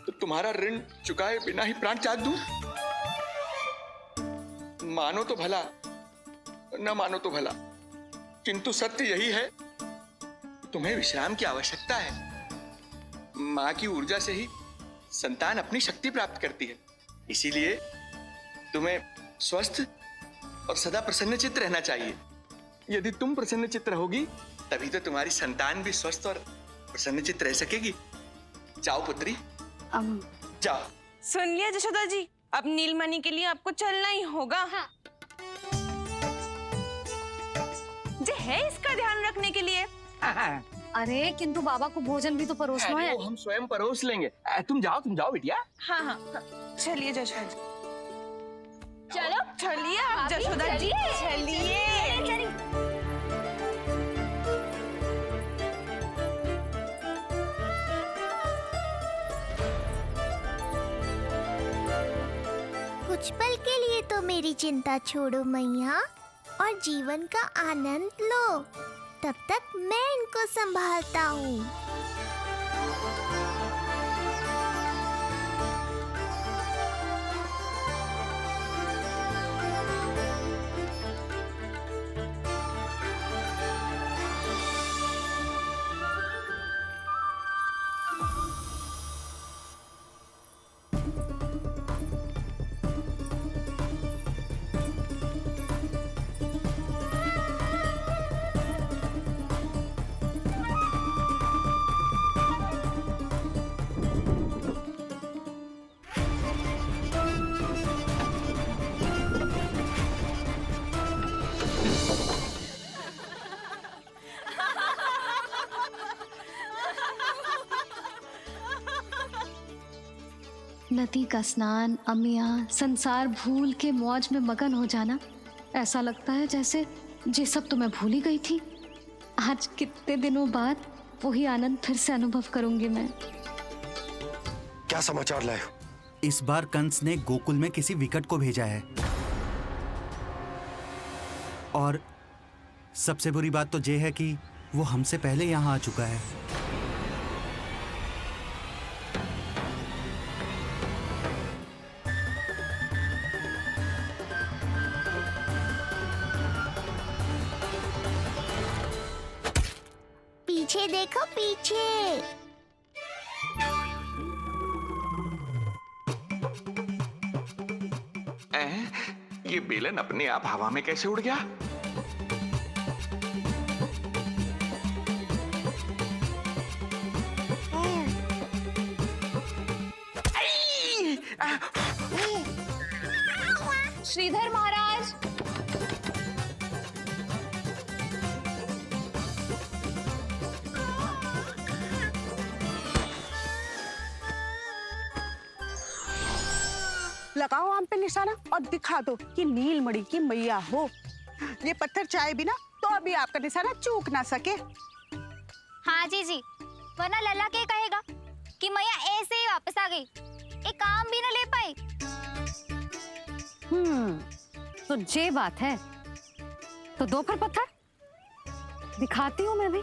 तो तुम्हारा ऋण चुकाए बिना ही प्राण त्याग दूं? मानो तो भला, न मानो तो भला, किंतु सत्य यही है, तुम्हें विश्राम की आवश्यकता है। माँ की ऊर्जा से ही संतान अपनी शक्ति प्राप्त करती है। इसीलिए तुम्हें स्वस्थ और सदा प्रसन्नचित्त रहना चाहिए। यदि तुम प्रसन्नचित्त रहोगी तभी तो तुम्हारी संतान भी स्वस्थ और प्रसन्नचित्त रह सकेगी। जाओ पुत्री, जाओ। सुन लिया जशोदा जी, अब नीलमणि के लिए आपको चलना ही होगा। हाँ। जे है इसका ध्यान रखने के लिए। अरे किंतु बाबा को भोजन भी तो परोसना है। हम स्वयं परोस लेंगे। तुम जाओ बिटिया। हाँ हाँ, चलिए जशोदा जी। चलो चलिए आप जशोदा जी, चलिए। कुछ पल के लिए तो मेरी चिंता छोड़ो मैया और जीवन का आनंद लो। तब तक मैं इनको संभालता हूँ। नदी का स्नान, अमिया, संसार भूल के मौज में मगन हो जाना, ऐसा लगता है जैसे ये सब तो मैं भूल ही गई थी। आज कितने दिनों बाद वही आनंद फिर से अनुभव करूंगी मैं। क्या समाचार लाए हो? इस बार कंस ने गोकुल में किसी विकट को भेजा है, और सबसे बुरी बात तो ये है कि वो हमसे पहले यहाँ आ चुका है। पीछे देखो, पीछे। ये बेलन अपने आप हवा में कैसे उड़ गया? श्रीधर महाराज, लगाओ आम पे निशाना और दिखा दो कि नीलमणि की मैया हो। ये पत्थर चाहे बिना तो अभी आपका निशाना चूक ना सके। हाँ जी, वरना लल्ला क्या कहेगा कि मैया ऐसे ही वापस आ गई, एक काम भी ना ले पाई। तो ये बात है, तो दो फिर पत्थर दिखाती हूँ मैं भी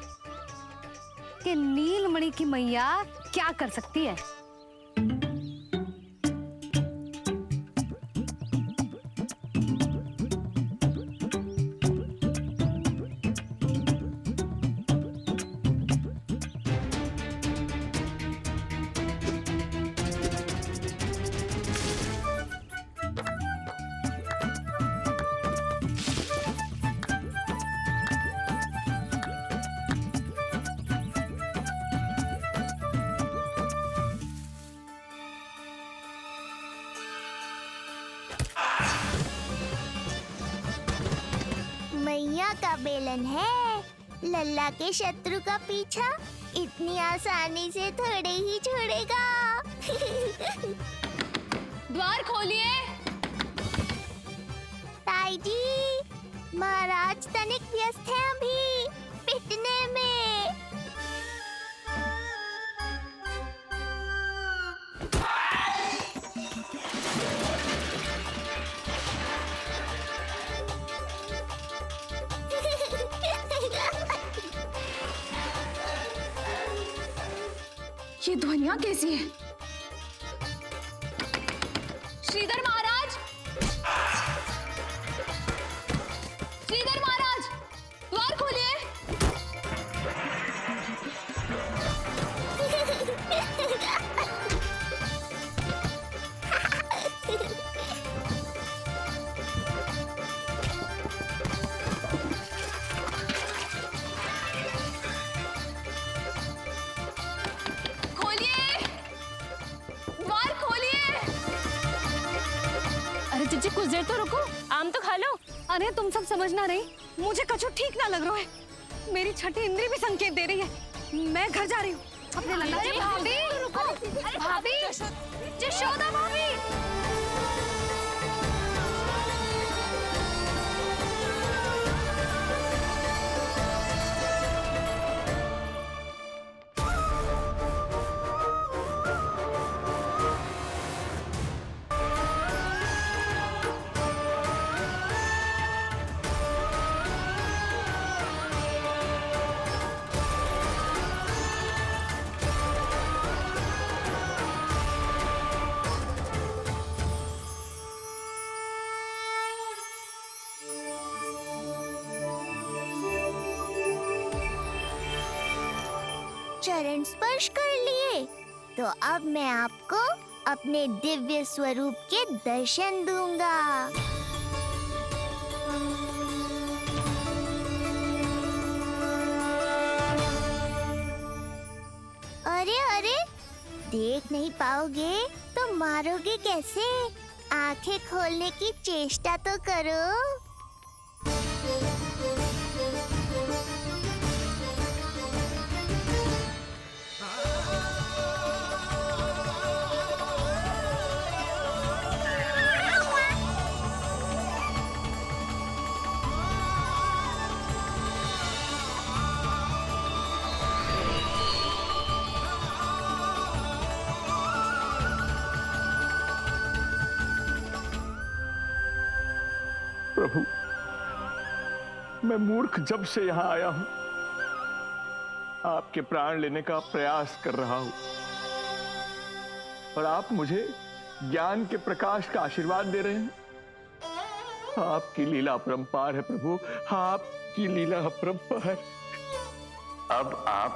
कि नीलमणि की मैया क्या कर सकती है। मैया का बेलन है। लल्ला के शत्रु का पीछा इतनी आसानी से थोड़े ही छोड़ेगा। द्वार खोलिए। ताई जी, महाराज तनिक व्यस्त हैं अभी पिटने में। ये ध्वनियां कैसी हैं? श्रीधर महाराज, श्रीधर महाराज, द्वार खोलिए। जीजी कुछ देर तो रुको, आम तो खा लो। अरे तुम सब समझ ना रही, मुझे कछु ठीक ना लग रहा है। मेरी छठी इंद्री भी संकेत दे रही है। मैं घर जा रही हूँ। अपने लल्ला अरे जी भाभी, रुको। अरे भाभी, यशोदा भाभी। चरण स्पर्श कर लिए तो अब मैं आपको अपने दिव्य स्वरूप के दर्शन दूंगा। अरे अरे, देख नहीं पाओगे तो मारोगे कैसे? आंखें खोलने की चेष्टा तो करो। प्रभु, मैं मूर्ख जब से यहां आया हूं, आपके प्राण लेने का प्रयास कर रहा हूं और आप मुझे ज्ञान के प्रकाश का आशीर्वाद दे रहे हैं। आपकी लीला अपरंपार है प्रभु, आपकी लीला अपरंपार। अब आप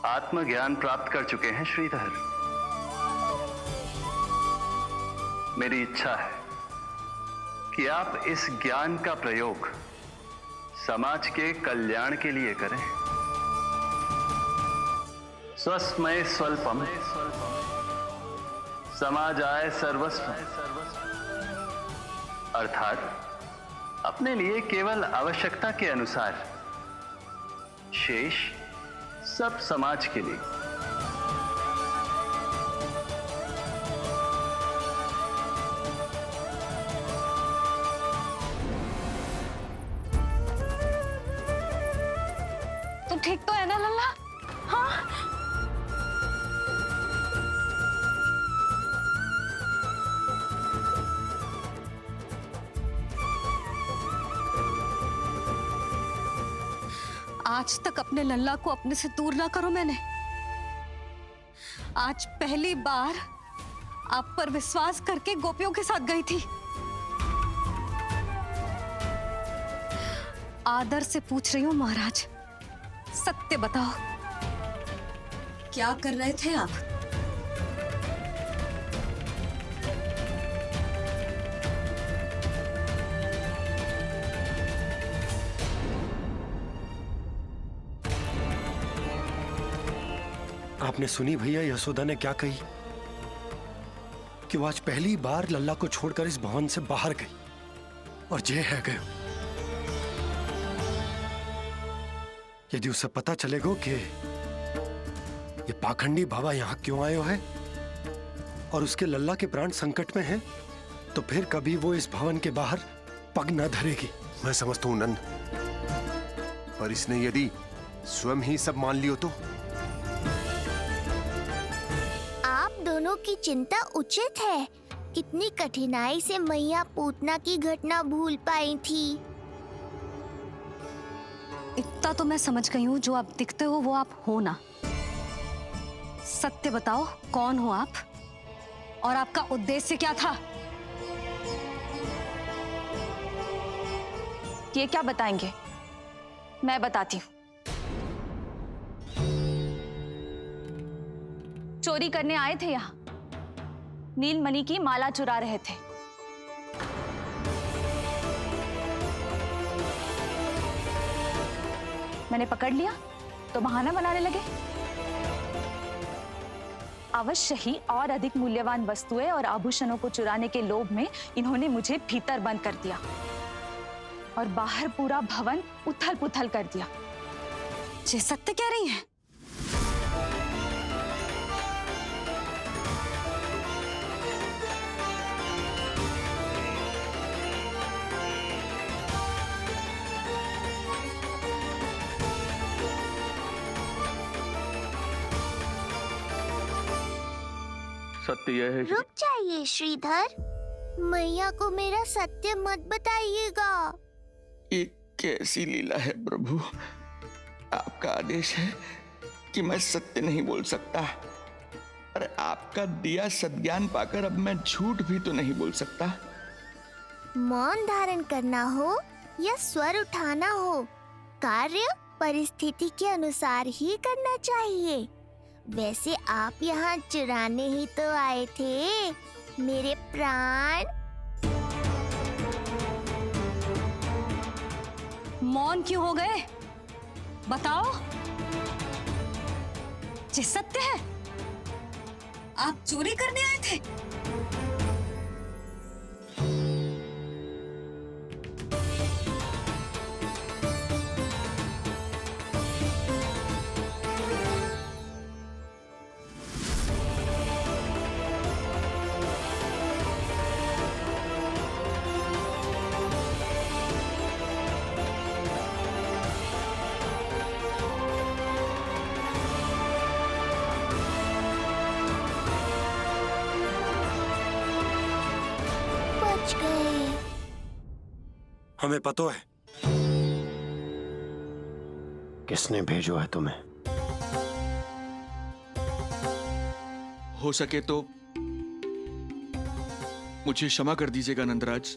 आत्मज्ञान प्राप्त कर चुके हैं श्रीधर। मेरी इच्छा है कि आप इस ज्ञान का प्रयोग समाज के कल्याण के लिए करें। स्वस्मय स्वल्पम समाजाय सर्वस्व, अर्थात अपने लिए केवल आवश्यकता के अनुसार, शेष सब समाज के लिए। तुम ठीक तो है ना लल्ला? हाँ? आज तक अपने लल्ला को अपने से दूर ना करो मैंने। आज पहली बार आप पर विश्वास करके गोपियों के साथ गई थी। आदर से पूछ रही हूं महाराज, सत्य बताओ, क्या कर रहे थे आप? आपने सुनी भैया यशोदा ने क्या कही? कि वो आज पहली बार लल्ला को छोड़कर इस भवन से बाहर गई और जे है गए। यदि उसे पता चलेगा कि ये पाखंडी बाबा यहाँ क्यों आयो है और उसके लल्ला के प्राण संकट में हैं, तो फिर कभी वो इस भवन के बाहर पग न धरेगी। मैं समझता हूं नंद, पर इसने यदि स्वयं ही सब मान लियो तो? आप दोनों की चिंता उचित है। कितनी कठिनाई से मैया पूतना की घटना भूल पाई थी। इतना तो मैं समझ गई हूँ, जो आप दिखते हो वो आप हो ना। सत्य बताओ, कौन हो आप और आपका उद्देश्य क्या था? ये क्या बताएंगे, मैं बताती हूँ। चोरी करने आए थे यहाँ, नीलमणि की माला चुरा रहे थे। मैंने पकड़ लिया तो बहाना बनाने लगे। अवश्य ही और अधिक मूल्यवान वस्तुएं और आभूषणों को चुराने के लोभ में इन्होंने मुझे भीतर बंद कर दिया और बाहर पूरा भवन उथल पुथल कर दिया। ये सत्य कह रही हैं? सत्य यह है। रुक जाइए श्रीधर, मैया को मेरा सत्य मत बताइएगा। ये कैसी लीला है प्रभु, आपका आदेश है कि मैं सत्य नहीं बोल सकता। अरे आपका दिया सद्ज्ञान पाकर अब मैं झूठ भी तो नहीं बोल सकता। मौन धारण करना हो या स्वर उठाना हो, कार्य परिस्थिति के अनुसार ही करना चाहिए। वैसे आप यहाँ चुराने ही तो आए थे मेरे प्राण। मौन क्यों हो गए? बताओ, ये सत्य है? आप चोरी करने आए थे? हमें पता है किसने भेजो है तुम्हें। हो सके तो मुझे क्षमा कर दीजिएगा नंदराज।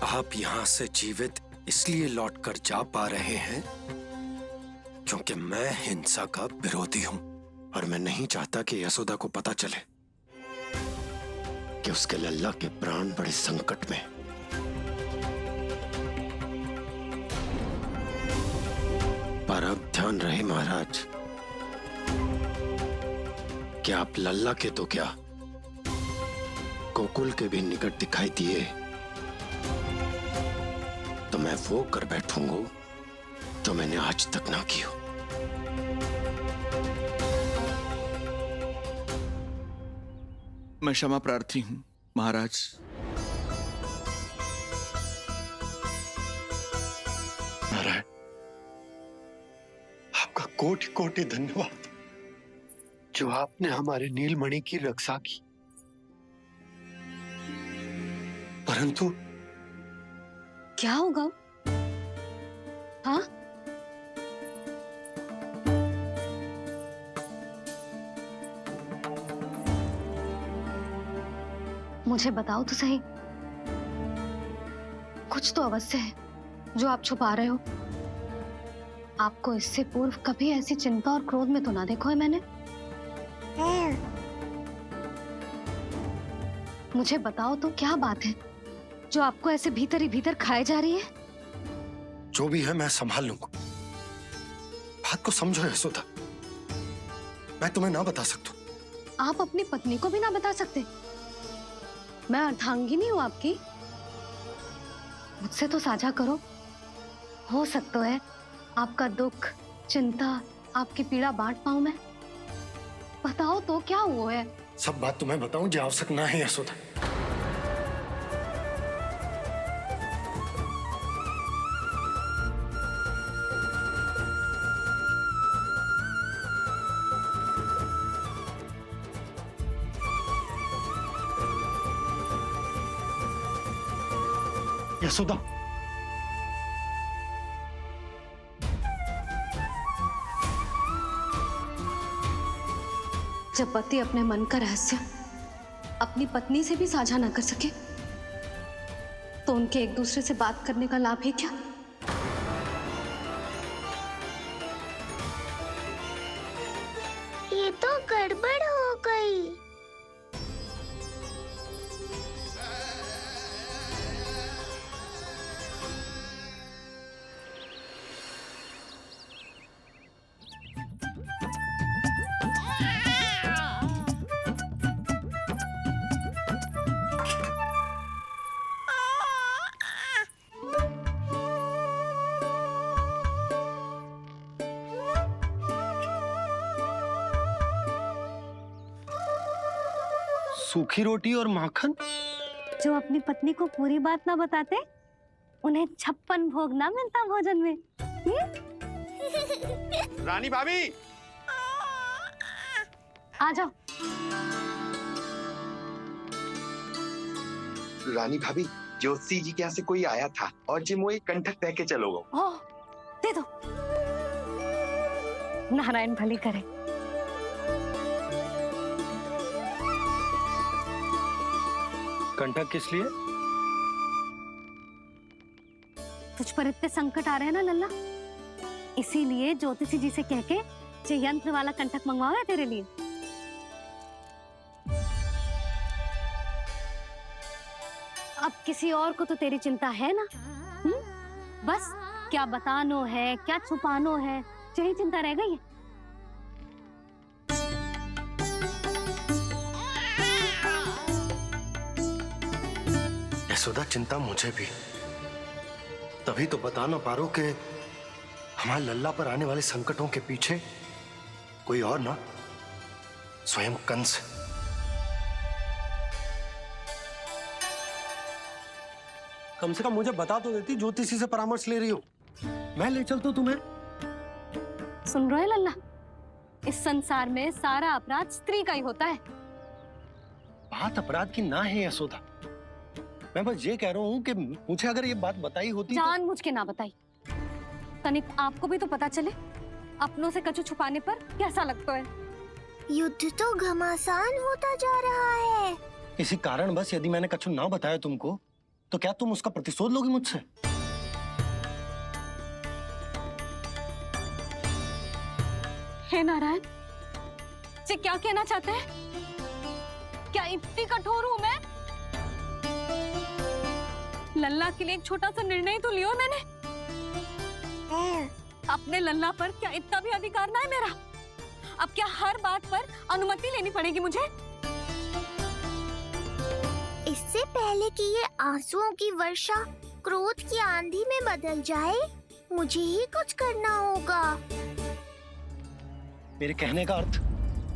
आप यहां से जीवित इसलिए लौटकर जा पा रहे हैं क्योंकि मैं हिंसा का विरोधी हूं और मैं नहीं चाहता कि यशोदा को पता चले कि उसके लल्ला के प्राण बड़े संकट में। पर अब ध्यान रहे महाराज कि आप लल्ला के तो क्या गोकुल के भी निकट दिखाई दिए तो मैं वो कर बैठूंगा जो मैंने आज तक ना की हो। मैं क्षमा प्रार्थी हूं महाराज। नारायण, आपका कोटि कोटि धन्यवाद जो आपने हमारे नीलमणि की रक्षा की। परंतु क्या होगा? हाँ, मुझे बताओ तो सही, कुछ तो अवश्य है जो आप छुपा रहे हो। आपको इससे पूर्व कभी ऐसी चिंता और क्रोध में तो ना देखो है मैंने। मुझे बताओ तो क्या बात है जो आपको ऐसे भीतर ही भीतर खाए जा रही है? जो भी है मैं संभाल लूंगा। बात को समझो यशोदा, मैं तुम्हें ना बता सकता। आप अपनी पत्नी को भी ना बता सकते? मैं अर्धांगिनी हूँ आपकी, मुझसे तो साझा करो। हो सकता है आपका दुख, चिंता, आपकी पीड़ा बांट पाऊं मैं। बताओ तो क्या हुआ है? सब बात तुम्हें बताऊं जो आवश्यक ना है यशोदा। यशोदा, जब पति अपने मन का रहस्य अपनी पत्नी से भी साझा न कर सके तो उनके एक दूसरे से बात करने का लाभ है क्या? ये तो गड़बड़ हो गई। सूखी रोटी और माखन? जो अपनी पत्नी को पूरी बात ना बताते उन्हें 56 भोग ना मिलता भोजन में। रानी भाभी, आ जाओ। रानी भाभी, ज्योति जी के यहाँ से कोई आया था और जी मोए कंठक दे के चलो गो। ओह, दे दो। नारायण भली करे। कंठक किस लिए? तुझ पर इतने संकट आ रहे हैं ना लल्ला, इसीलिए ज्योतिषी जी से कह के ये यंत्र वाला कंठक मंगवाओ है तेरे लिए। अब किसी और को तो तेरी चिंता है ना? बस क्या बतानो है, क्या छुपानो है, यही चिंता रह गई है। यशोदा, चिंता मुझे भी, तभी तो बता ना पा रहा हूं कि हमारे लल्ला पर आने वाले संकटों के पीछे कोई और ना, स्वयं कंस। कम से कम मुझे बता तो देती, ज्योतिषी से परामर्श ले रही हो, मैं ले चलता हूं तुम्हें। सुन रहे लल्ला, इस संसार में सारा अपराध स्त्री का ही होता है। बात अपराध की ना है यशोदा, मैं बस ये कह रहा हूँ कि मुझे अगर ये बात बताई होती जानबूझ के ना बताई। तनिक आपको भी तो पता चले अपनों से कछु छुपाने पर कैसा लगता है। युद्ध तो घमासान होता जा रहा है। किसी कारण बस यदि मैंने कछु ना बताया तुमको, तो क्या तुम उसका प्रतिशोध लोगी मुझसे? हे नारायण, ये क्या कहना चाहते हैं? क्या इतनी कठोर हूं मैं? लल्ला के लिए एक छोटा सा निर्णय तो लियो मैंने। अपने लल्ला पर क्या इतना भी अधिकार ना है मेरा? अब क्या हर बात पर अनुमति लेनी पड़ेगी मुझे? इससे पहले कि ये आंसुओं की वर्षा क्रोध की आंधी में बदल जाए, मुझे ही कुछ करना होगा। मेरे कहने का अर्थ,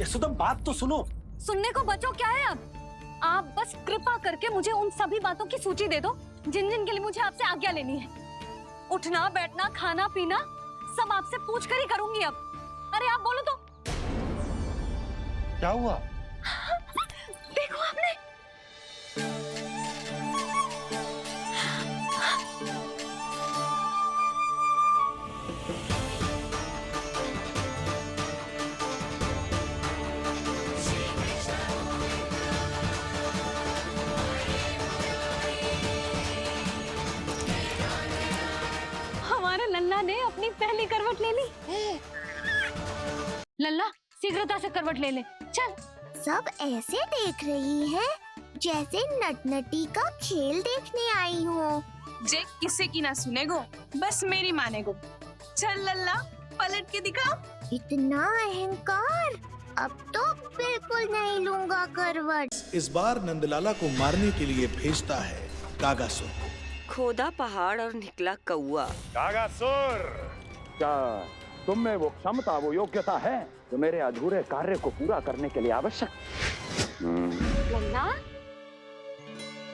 यशोदा बात तो सुनो। सुनने को बचो क्या है अब? आप बस कृपा करके मुझे उन सभी बातों की सूची दे दो जिन जिन के लिए मुझे आपसे आज्ञा लेनी है। उठना, बैठना, खाना, पीना सब आपसे पूछ कर ही करूंगी अब। अरे आप बोलो तो। क्या हुआ? देखो आपने। हमारे लल्ला ने अपनी पहली करवट ले ली। लल्ला शीघ्रता से करवट ले ले, चल। सब ऐसे देख रही हैं जैसे नटनटी का खेल देखने आई हो। जे किसी की ना सुनेगो, बस मेरी मानेगो। चल लल्ला, पलट के दिखा। इतना अहंकार, अब तो बिल्कुल नहीं लूंगा करवट। इस बार नंदलाला को मारने के लिए भेजता है कागासुर को। खोदा पहाड़ और निकला कौआ। कागासुर, क्या तुम में वो क्षमता, वो योग्यता है जो मेरे अधूरे कार्य को पूरा करने के लिए आवश्यक? लल्ला,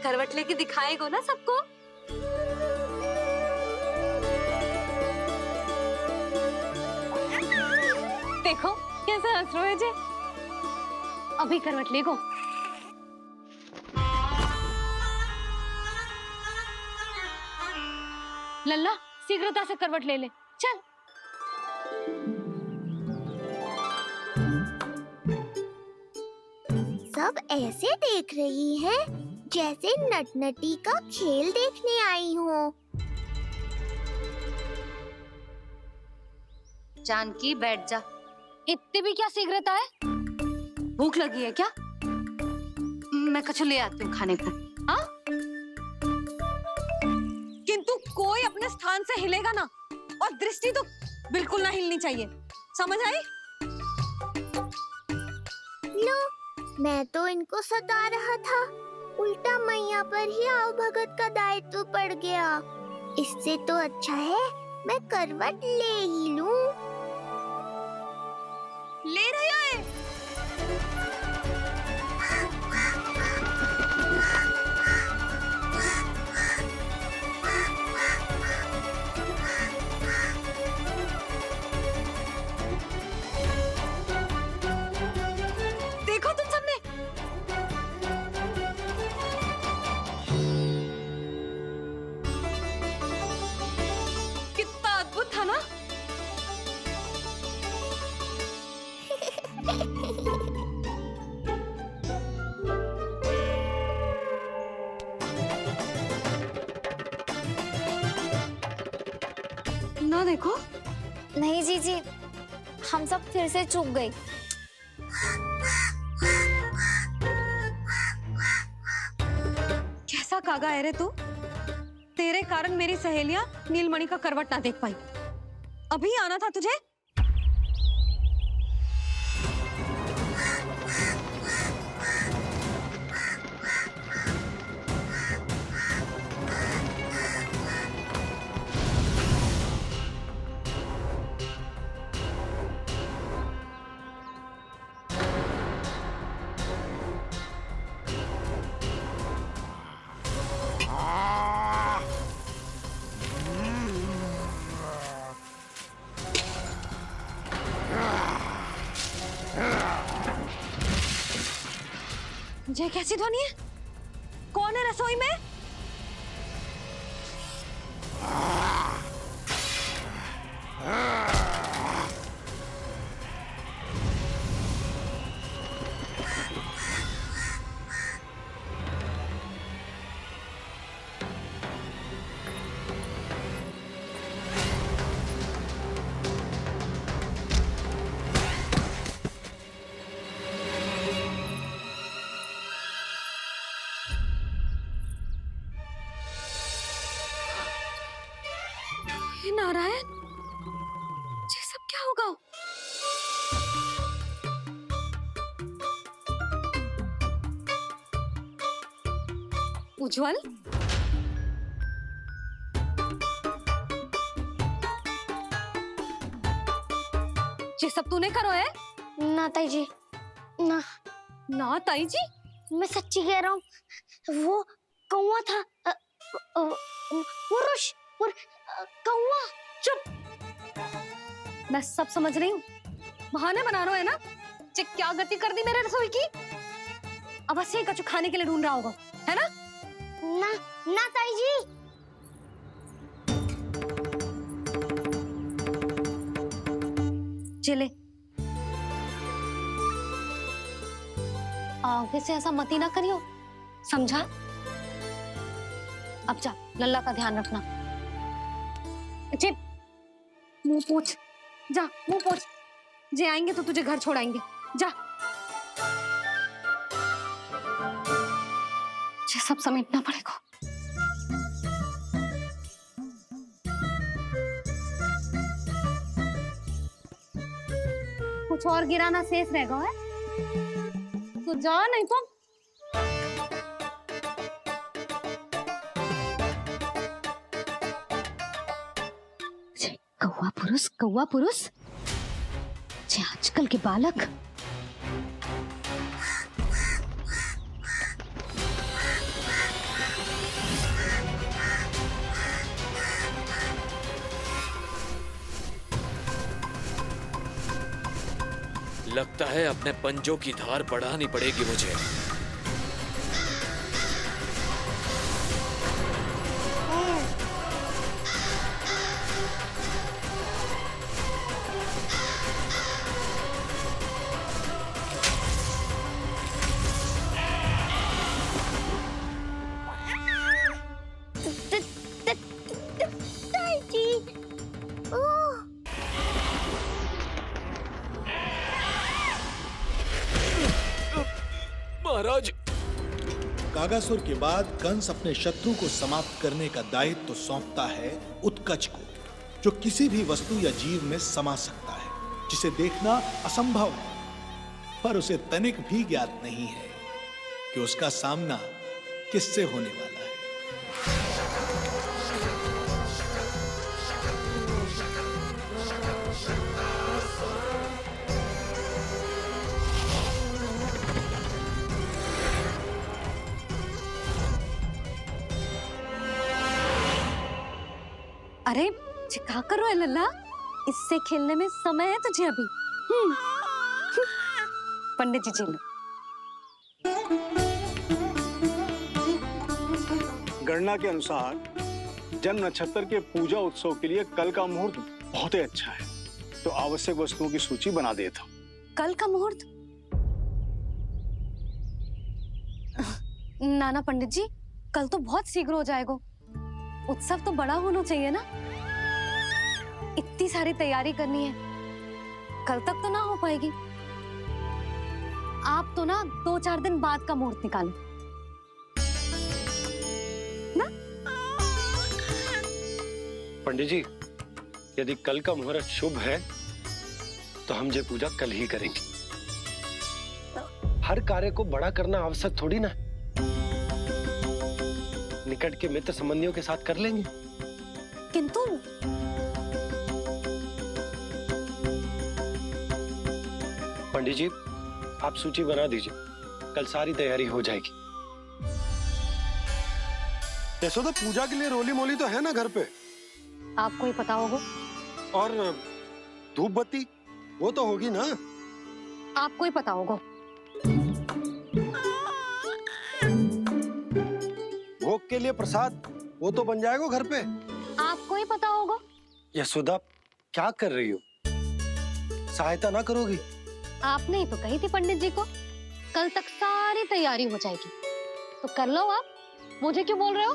करवट लेके दिखाएगो ना सबको? देखो कैसा हंस रहे जे। अभी करवट लेगो। लल्ला शीघ्रता से करवट ले ले, चल। सब ऐसे देख रही है जैसे नटनटी का खेल देखने आई हो। जानकी बैठ जा। इतनी भी क्या शीघ्रता है? भूख लगी है क्या? मैं कछु ले आती हूँ खाने को। हाँ? किंतु कोई अपने स्थान से हिलेगा ना, और दृष्टि तो बिल्कुल ना हिलनी चाहिए, समझ आई? लो, मैं तो इनको सता रहा था, उल्टा मैया पर ही आओ भगत का दायित्व पड़ गया। इससे तो अच्छा है मैं करवट ले ही लूं। ले रही है। देखो तुम सबने, कितना अद्भुत था ना? ना देखो। नहीं जीजी, हम सब फिर से चूक गए। कैसा कागा है रे तू? तेरे कारण मेरी सहेलियां नीलमणि का करवट ना देख पाई। अभी आना था तुझे। ये कैसी ध्वनि है? कौन है रसोई में? नारायण, ये सब क्या होगा? उज्जवल, ये सब तूने करो है? ना ताई जी, ना। ना ताई जी? मैं सच्ची कह रहा हूँ, वो कौवा था। पुरुष कौवा। चुप। मैं सब समझ रही हूँ, बहाने बना रहा है ना? ये क्या गति कर दी मेरे रसोई की? अवश्य ही कछु खाने के लिए ढूंढ रहा होगा, है ना? ना ना ताई जी। चले, आगे से ऐसा मत ही ना करियो, समझा? अब जा, लल्ला का ध्यान रखना। चिप, मुंह पोछ, जा मुंह पोछ। जे आएंगे तो तुझे घर छोड़ाएंगे, जा। ये सब समेटना पड़ेगा। कुछ और गिराना शेष रहेगा है? तो जा, नहीं तो पुरुष कौवा पुरुष जे आजकल के बालक लगता है अपने पंजों की धार बढ़ानी पड़ेगी मुझे। महाराज, कागासुर के बाद कंस अपने शत्रु को समाप्त करने का दायित्व तो सौंपता है उत्कच को, जो किसी भी वस्तु या जीव में समा सकता है, जिसे देखना असंभव है, पर उसे तनिक भी ज्ञात नहीं है कि उसका सामना किससे होने वाला है। अरे क्या कर रहे हो लल्ला? इससे खेलने में समय है तुझे अभी। पंडित जी लो। गणना के अनुसार जन्म नक्षत्र के पूजा उत्सव के लिए कल का मुहूर्त बहुत ही अच्छा है, तो आवश्यक वस्तुओं की सूची बना देता हूँ। कल का मुहूर्त? नाना पंडित जी, कल तो बहुत शीघ्र हो जाएगा। उत्सव तो बड़ा होना चाहिए ना, इतनी सारी तैयारी करनी है, कल तक तो ना हो पाएगी। आप तो ना 2-4 दिन बाद का मुहूर्त निकालो ना। पंडित जी, यदि कल का मुहूर्त शुभ है तो हम ये पूजा कल ही करेंगे। हर कार्य को बड़ा करना आवश्यक थोड़ी ना, निकट के मित्र संबंधियों के साथ कर लेंगे। किंतु पंडित जी, आप सूची बना दीजिए, कल सारी तैयारी हो जाएगी। यशोदा, पूजा के लिए रोली मोली तो है ना घर पे? आपको ही पता होगा। और धूप बत्ती वो तो होगी ना? आपको ही पता होगा। भोग के लिए प्रसाद वो तो बन जाएगा घर पे। आपको ही पता होगा। यशोदा, क्या कर रही हो? सहायता ना करोगी? आपने ही तो कही थी पंडित जी को कल तक सारी तैयारी हो जाएगी, तो कर लो आप। मुझे क्यों बोल रहे हो?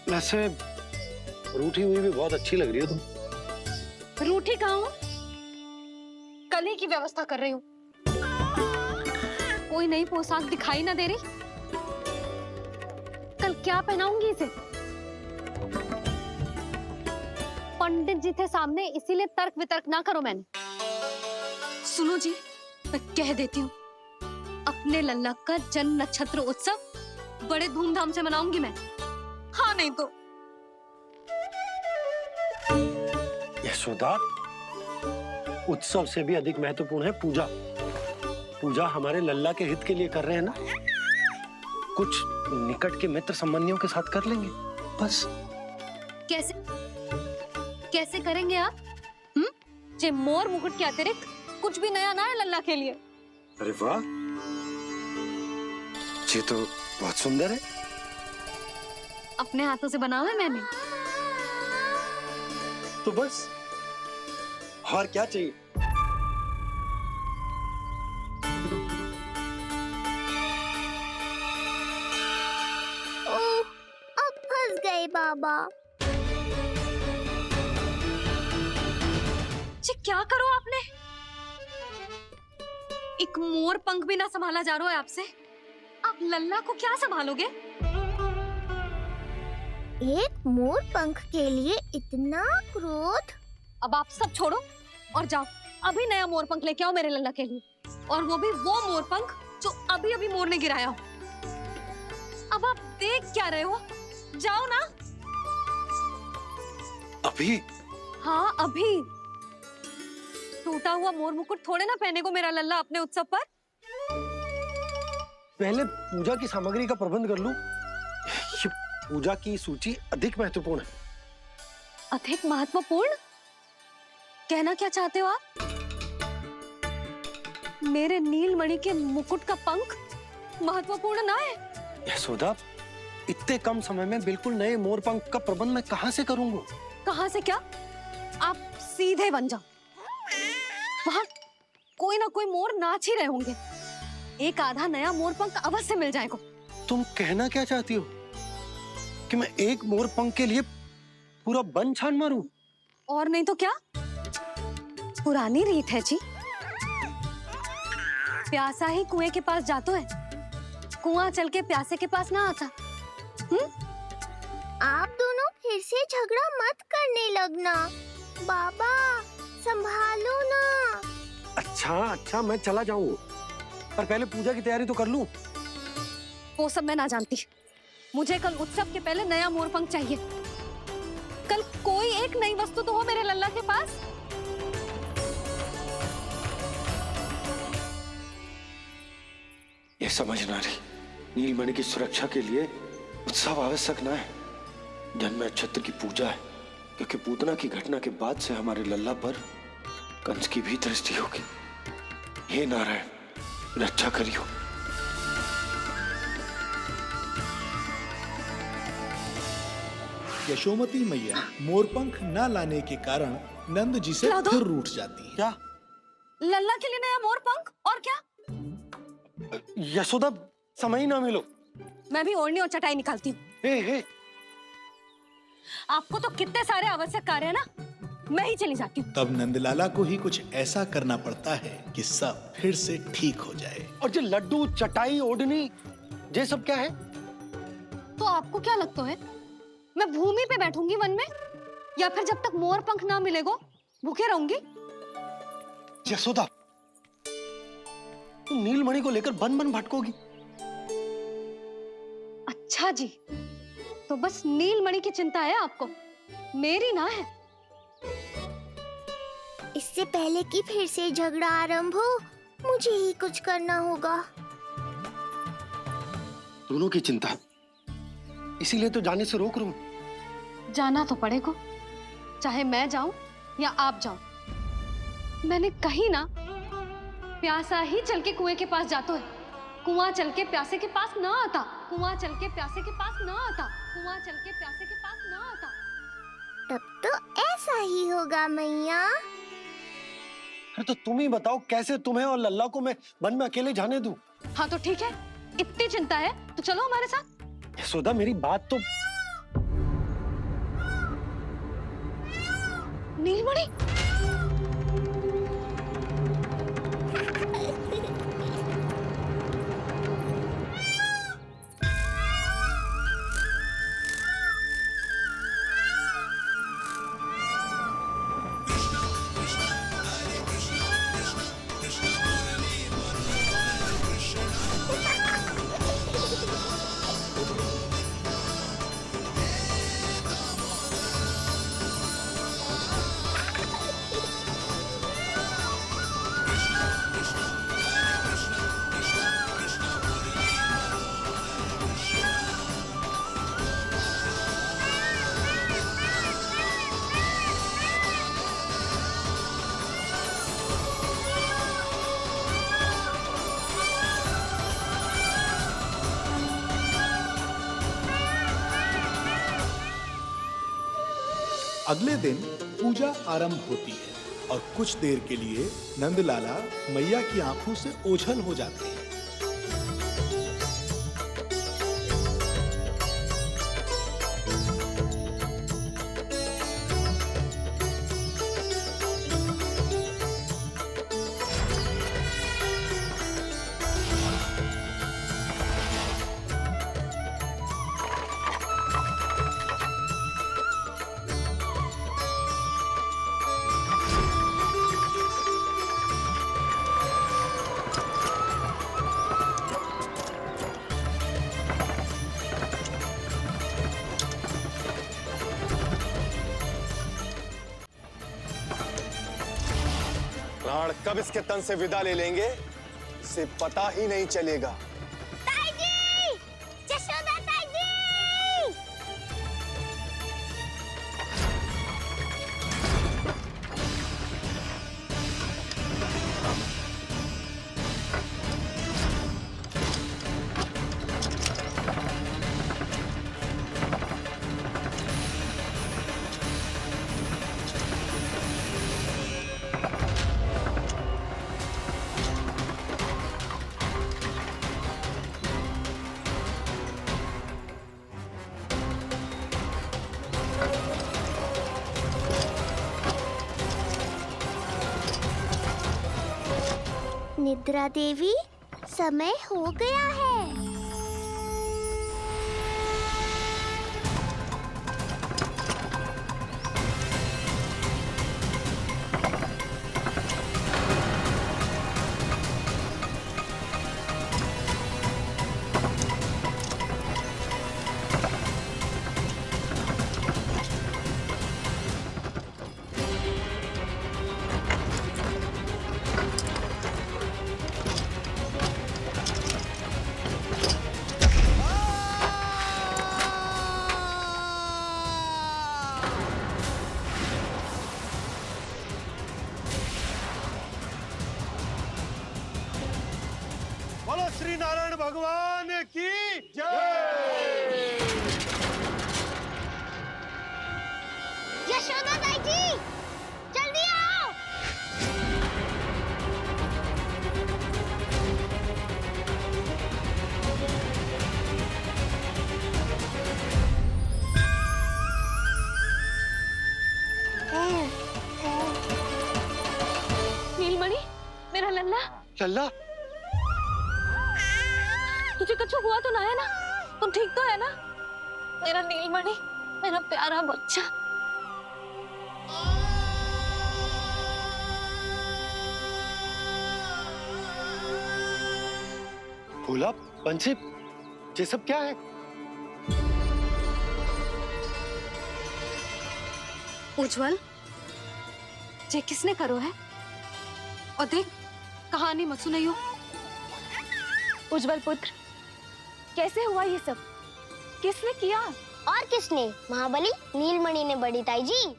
वैसे रूठी हुई भी बहुत अच्छी लग रही हो तुम। रूठी कहाँ हूँ? कल ही की व्यवस्था कर रही हूँ। कोई नई पोशाक दिखाई ना दे रही? कल क्या पहनाऊंगी इसे? पंडित जी थे सामने, इसीलिए तर्क वितर्क ना करो। मैंने सुनो जी, मैं कह देती हूँ, अपने लल्ला का जन्म नक्षत्र उत्सव बड़े धूमधाम से मनाऊंगी मैं। हाँ नहीं तो। यशोदा, उत्सव से भी अधिक महत्वपूर्ण है पूजा। पूजा हमारे लल्ला के हित के लिए कर रहे हैं ना, कुछ निकट के मित्र संबंधियों के साथ कर लेंगे बस। कैसे कैसे करेंगे आप? जे मोर मुकुट के अतिरिक्त कुछ भी नया ना है लल्ला के लिए। अरे वाह, ये तो बहुत सुंदर है। अपने हाथों से बनाया है मैंने। तो बस, और क्या चाहिए? अब फंस गए बाबा। क्या करो आपने? एक मोर पंख भी ना संभाला जा रहा है आपसे, आप लल्ला को क्या संभालोगे? एक मोर पंख के लिए इतना क्रोध? अब आप सब छोड़ो और जाओ, अभी नया मोर पंख लेके आओ मेरे लल्ला के लिए, और वो भी वो मोर पंख जो अभी अभी मोर ने गिराया हो। अब आप देख क्या रहे हो? जाओ ना। अभी? हाँ अभी। टूटा हुआ मोर मुकुट थोड़े ना पहने को मेरा लल्ला अपने उत्सव पर। पहले पूजा की सामग्री का प्रबंध कर लूं। ये पूजा की सूची अधिक महत्वपूर्ण है। अधिक महत्वपूर्ण? कहना क्या चाहते हो आप? मेरे नीलमणि के मुकुट का पंख महत्वपूर्ण ना है? यशोदा, इतने कम समय में बिल्कुल नए मोर पंख का प्रबंध मैं कहां से करूंगा? कहां से क्या? आप सीधे बन जाओ। वहां कोई ना कोई मोर नाच ही रहे होंगे। एक आधा नया मोर पंख अवश्य मिल जाएगा। तुम कहना क्या चाहती हो कि मैं एक मोर पंख के लिए पूरा वन छान मारूं? और नहीं तो क्या, पुरानी रीत है जी। प्यासा ही कुएं के पास जातो है, कुआं चल के प्यासे के पास ना आता। आप दोनों फिर से झगड़ा मत करने लगना। बाबा संभालो ना। अच्छा मैं चला जाऊं, पर पहले पूजा की तैयारी तो कर लूं। वो सब मैं ना जानती। मुझे कल उत्सव के पहले नया मोरपंख चाहिए। कल कोई एक नई वस्तु तो हो मेरे लल्ला के पास। ये समझ ना रही, नीलमणि की सुरक्षा के लिए उत्सव आवश्यक ना है, जन्म नक्षत्र की पूजा है, क्योंकि पूतना की घटना के बाद से हमारे लल्ला पर कंस की भी दृष्टि होगी। हे नारायण, रक्षा करियो। यशोमती मैया मोरपंख न लाने के कारण नंद जी से फिर रूठ जाती है। क्या? लल्ला के लिए नया मोरपंख? और क्या? यशोदा, समय ही ना मिलो। मैं भी ओढ़नी और चटाई निकालती हूँ। आपको तो कितने सारे आवश्यक कार्य है ना, मैं ही चली जाती हूँ। तब नंदलाला को ही कुछ ऐसा करना पड़ता है कि सब फिर से ठीक हो जाए। और जो लड्डू, चटाई, ओढ़नी, ये सब क्या है? तो आपको क्या लगता है, मैं भूमि पे बैठूंगी वन में, या फिर जब तक मोर पंख ना मिलेगा भूखे रहूंगी? यशोदा, तुम नीलमणि को लेकर बन बन भटकोगी। अच्छा जी, तो बस नीलमणि की चिंता है आपको, मेरी ना है। इससे पहले कि फिर से झगड़ा आरंभ हो, मुझे ही कुछ करना होगा। दोनों की चिंता, इसीलिए तो जाने से रोक रहा हूं। जाना तो पड़ेगा, चाहे मैं जाऊं या आप जाओ। मैंने कही ना, प्यासा ही चल के कुएं के पास जाता है, कुआं चल के प्यासे के पास ना आता। कुआं चल के प्यासे के पास ना आता। कुआं चल के प्यासे के पास ना आता। तब तो ऐसा ही होगा मैया। अरे तो तुम ही बताओ, कैसे तुम्हें और लल्ला को मैं वन में अकेले जाने दूं? हाँ तो ठीक है, इतनी चिंता है तो चलो हमारे साथ। यशोदा, मेरी बात तो। नीलमणि, अगले दिन पूजा आरंभ होती है और कुछ देर के लिए नंदलाला मैया की आंखों से ओझल हो जाते हैं। प्राण कब इसके तन से विदा ले लेंगे इसे पता ही नहीं चलेगा। ताई जी! यशोदा ताई जी! निद्रा देवी, समय हो गया है। बोलो श्री नारायण भगवान की जय। यशोदा ताई जी, जल्दी आओ। नीलमणि, मेरा लल्ला। लल्ला, तुझे कुछ हुआ तो ना है ना? तुम ठीक तो है ना? मेरा नीलमणि, मेरा प्यारा बच्चा। भोला, बंसी, ये सब क्या है? उज्जवल, ये किसने करो है? और देख, कहानी मत सुनाइयो। उज्जवल पुत्र, कैसे हुआ ये सब? किसने किया? और किसने? महाबली नीलमणि ने, बड़ी ताई जी।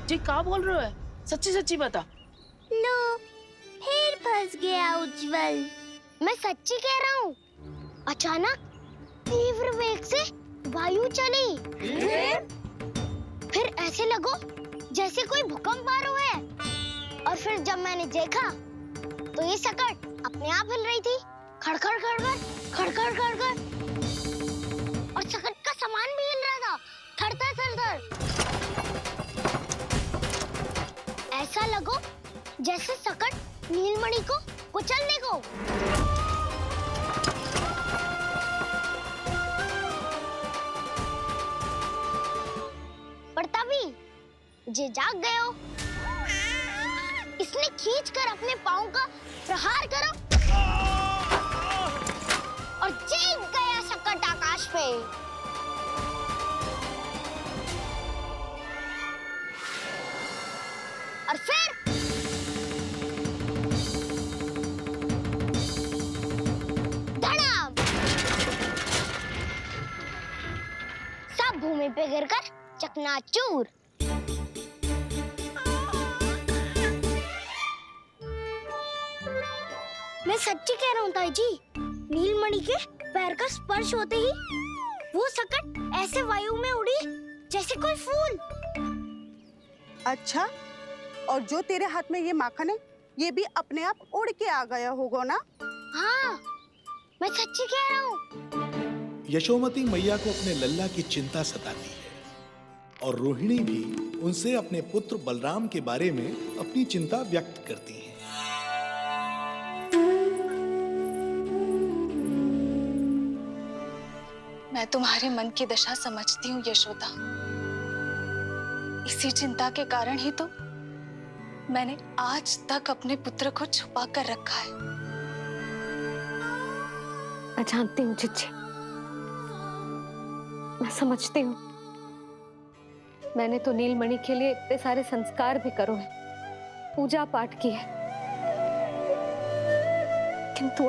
जी क्या बोल रहे हो? सच्ची सच्ची बता। लो, फिर फंस गया उज्जवल। मैं सच्ची कह रहा हूँ। अचानक तीव्र वेग से वायु चली। फिर ऐसे लगो जैसे कोई भूकंप आ रहा है। और फिर जब मैंने देखा तो ये सकट अपने आप हिल रही थी, खड़खड़ खड़खड़ खड़खड़ खड़खड़। और सकट का सामान भी हिल रहा था, थरथर थरथर। ऐसा लगो जैसे सकट नीलमणि को कुचलने को। पर तभी जे जाग गए हो। इसने खींचकर अपने पांव का प्रहार करो और जीत गया सकट आकाश पे। और फिर धड़ाम, सब भूमि पे गिरकर चकनाचूर। मैं सच्ची कह रहा हूँ ताई जी, नीलमणि के पैर का स्पर्श होते ही वो सकट ऐसे वायु में उड़ी जैसे कोई फूल। अच्छा, और जो तेरे हाथ में ये माखन है, ये भी अपने आप उड़ के आ गया होगा ना? हाँ, मैं सच्ची कह रहा हूँ। यशोमती मैया को अपने लल्ला की चिंता सताती है और रोहिणी भी उनसे अपने पुत्र बलराम के बारे में अपनी चिंता व्यक्त करती है। मैं तुम्हारे मन की दशा समझती हूँ यशोदा। इसी चिंता के कारण ही तो मैंने आज तक अपने पुत्र को छुपा कर रखा है। मैं जानती हूँ चिच्ची, मैं समझती हूँ, मैंने तो नीलमणि के लिए इतने सारे संस्कार भी करो है, पूजा पाठ की है, किंतु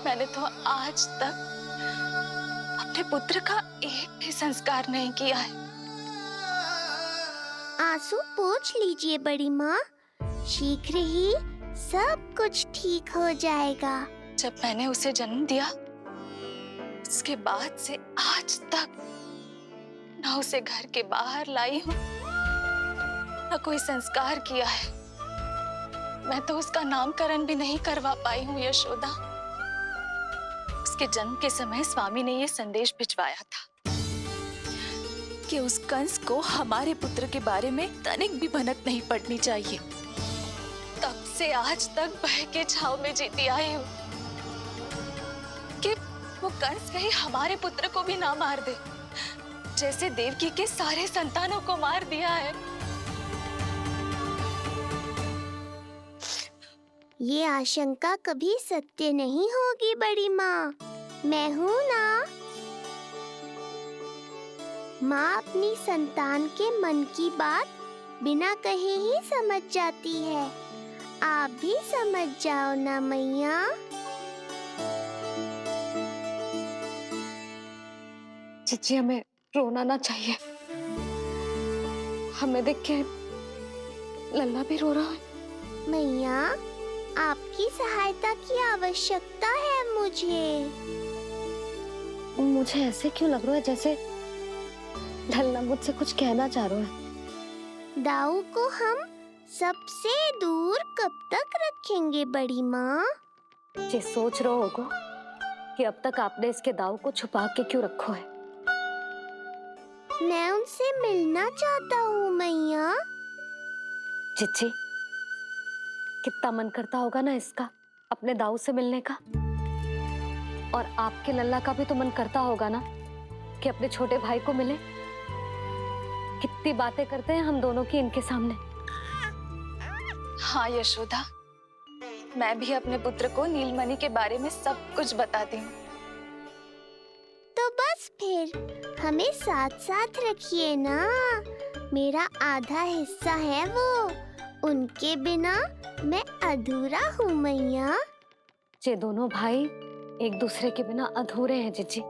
मैंने तो आज तक अपने पुत्र का एक भी संस्कार नहीं किया है। आंसू पोंछ लीजिए बड़ी माँ, शीघ्र ही सब कुछ ठीक हो जाएगा। जब मैंने उसे जन्म दिया, उसके बाद से आज तक ना उसे घर के बाहर लाई हूँ, ना कोई संस्कार किया है। मैं तो उसका नामकरण भी नहीं करवा पाई हूँ यशोदा। उसके जन्म के समय स्वामी ने ये संदेश भिजवाया था कि उस कंस को हमारे पुत्र के बारे में तनिक भी भनक नहीं पड़नी चाहिए। तब से आज तक भय के छाव में जीती आई हूँ कि वो कंस कहीं हमारे पुत्र को भी ना मार दे, जैसे देवकी के सारे संतानों को मार दिया है। ये आशंका कभी सत्य नहीं होगी बड़ी माँ, मैं हूँ ना। माँ अपनी संतान के मन की बात बिना कहे ही समझ जाती है। आप भी समझ जाओ ना मैया। जीजी, हमें रोना ना चाहिए। हमें देख के लल्ला भी रो रहा है। मैया, आपकी सहायता की आवश्यकता है मुझे। मुझे ऐसे क्यों लग रहा है जैसे लल्ला मुझसे कुछ कहना चाह रहा है। दाऊ को हम सबसे दूर कब तक रखेंगे बड़ी माँ? ये सोच रहे होगो कि अब तक आपने इसके दाऊ को छुपा के क्यों रखो है। मैं उनसे मिलना चाहता हूँ मैया। चिच्ची, कितना मन करता होगा ना इसका अपने दाऊ से मिलने का। और आपके लल्ला का भी तो मन करता होगा ना कि अपने छोटे भाई को मिले। कितनी बातें करते हैं हम दोनों की इनके सामने। हाँ यशोदा, मैं भी अपने पुत्र को नीलमणि के बारे में सब कुछ बताती हूँ। तो बस फिर हमें साथ साथ रखिए ना। मेरा आधा हिस्सा है वो, उनके बिना मैं अधूरा हूँ मैया। ये दोनों भाई एक दूसरे के बिना अधूरे हैं जीजी।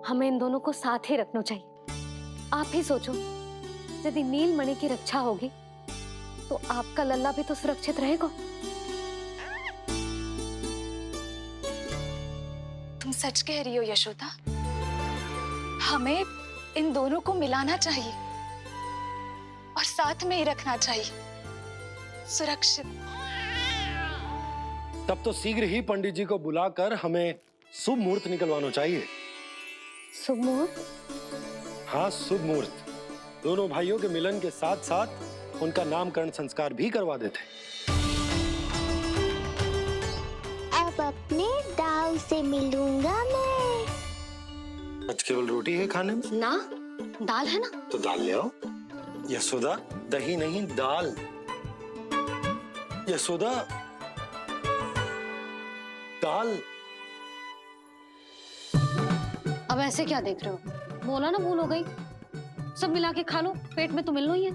हमें इन दोनों को साथ ही रखना चाहिए। आप ही सोचो, यदि नीलमणि की रक्षा होगी तो आपका लल्ला भी तो सुरक्षित रहेगा। तुम सच कह रही हो यशोदा। हमें इन दोनों को मिलाना चाहिए और साथ में ही रखना चाहिए, सुरक्षित। तब तो शीघ्र ही पंडित जी को बुलाकर हमें शुभ मुहूर्त निकलवाना चाहिए। शुभ मुहूर्त? हाँ, शुभ मुहूर्त। दोनों भाइयों के मिलन के साथ साथ उनका नामकरण संस्कार भी करवा देते। अब अपने दाऊ से मिलूंगा मैं। आज केवल रोटी है खाने में? ना, दाल है ना। तो दाल ले आओ। यशोदा, दही नहीं दाल। यशोदा, दाल। अब ऐसे क्या देख रहे हो? बोला ना, भूल हो गई। सब मिला के खा लो, पेट में तो मिलना ही है।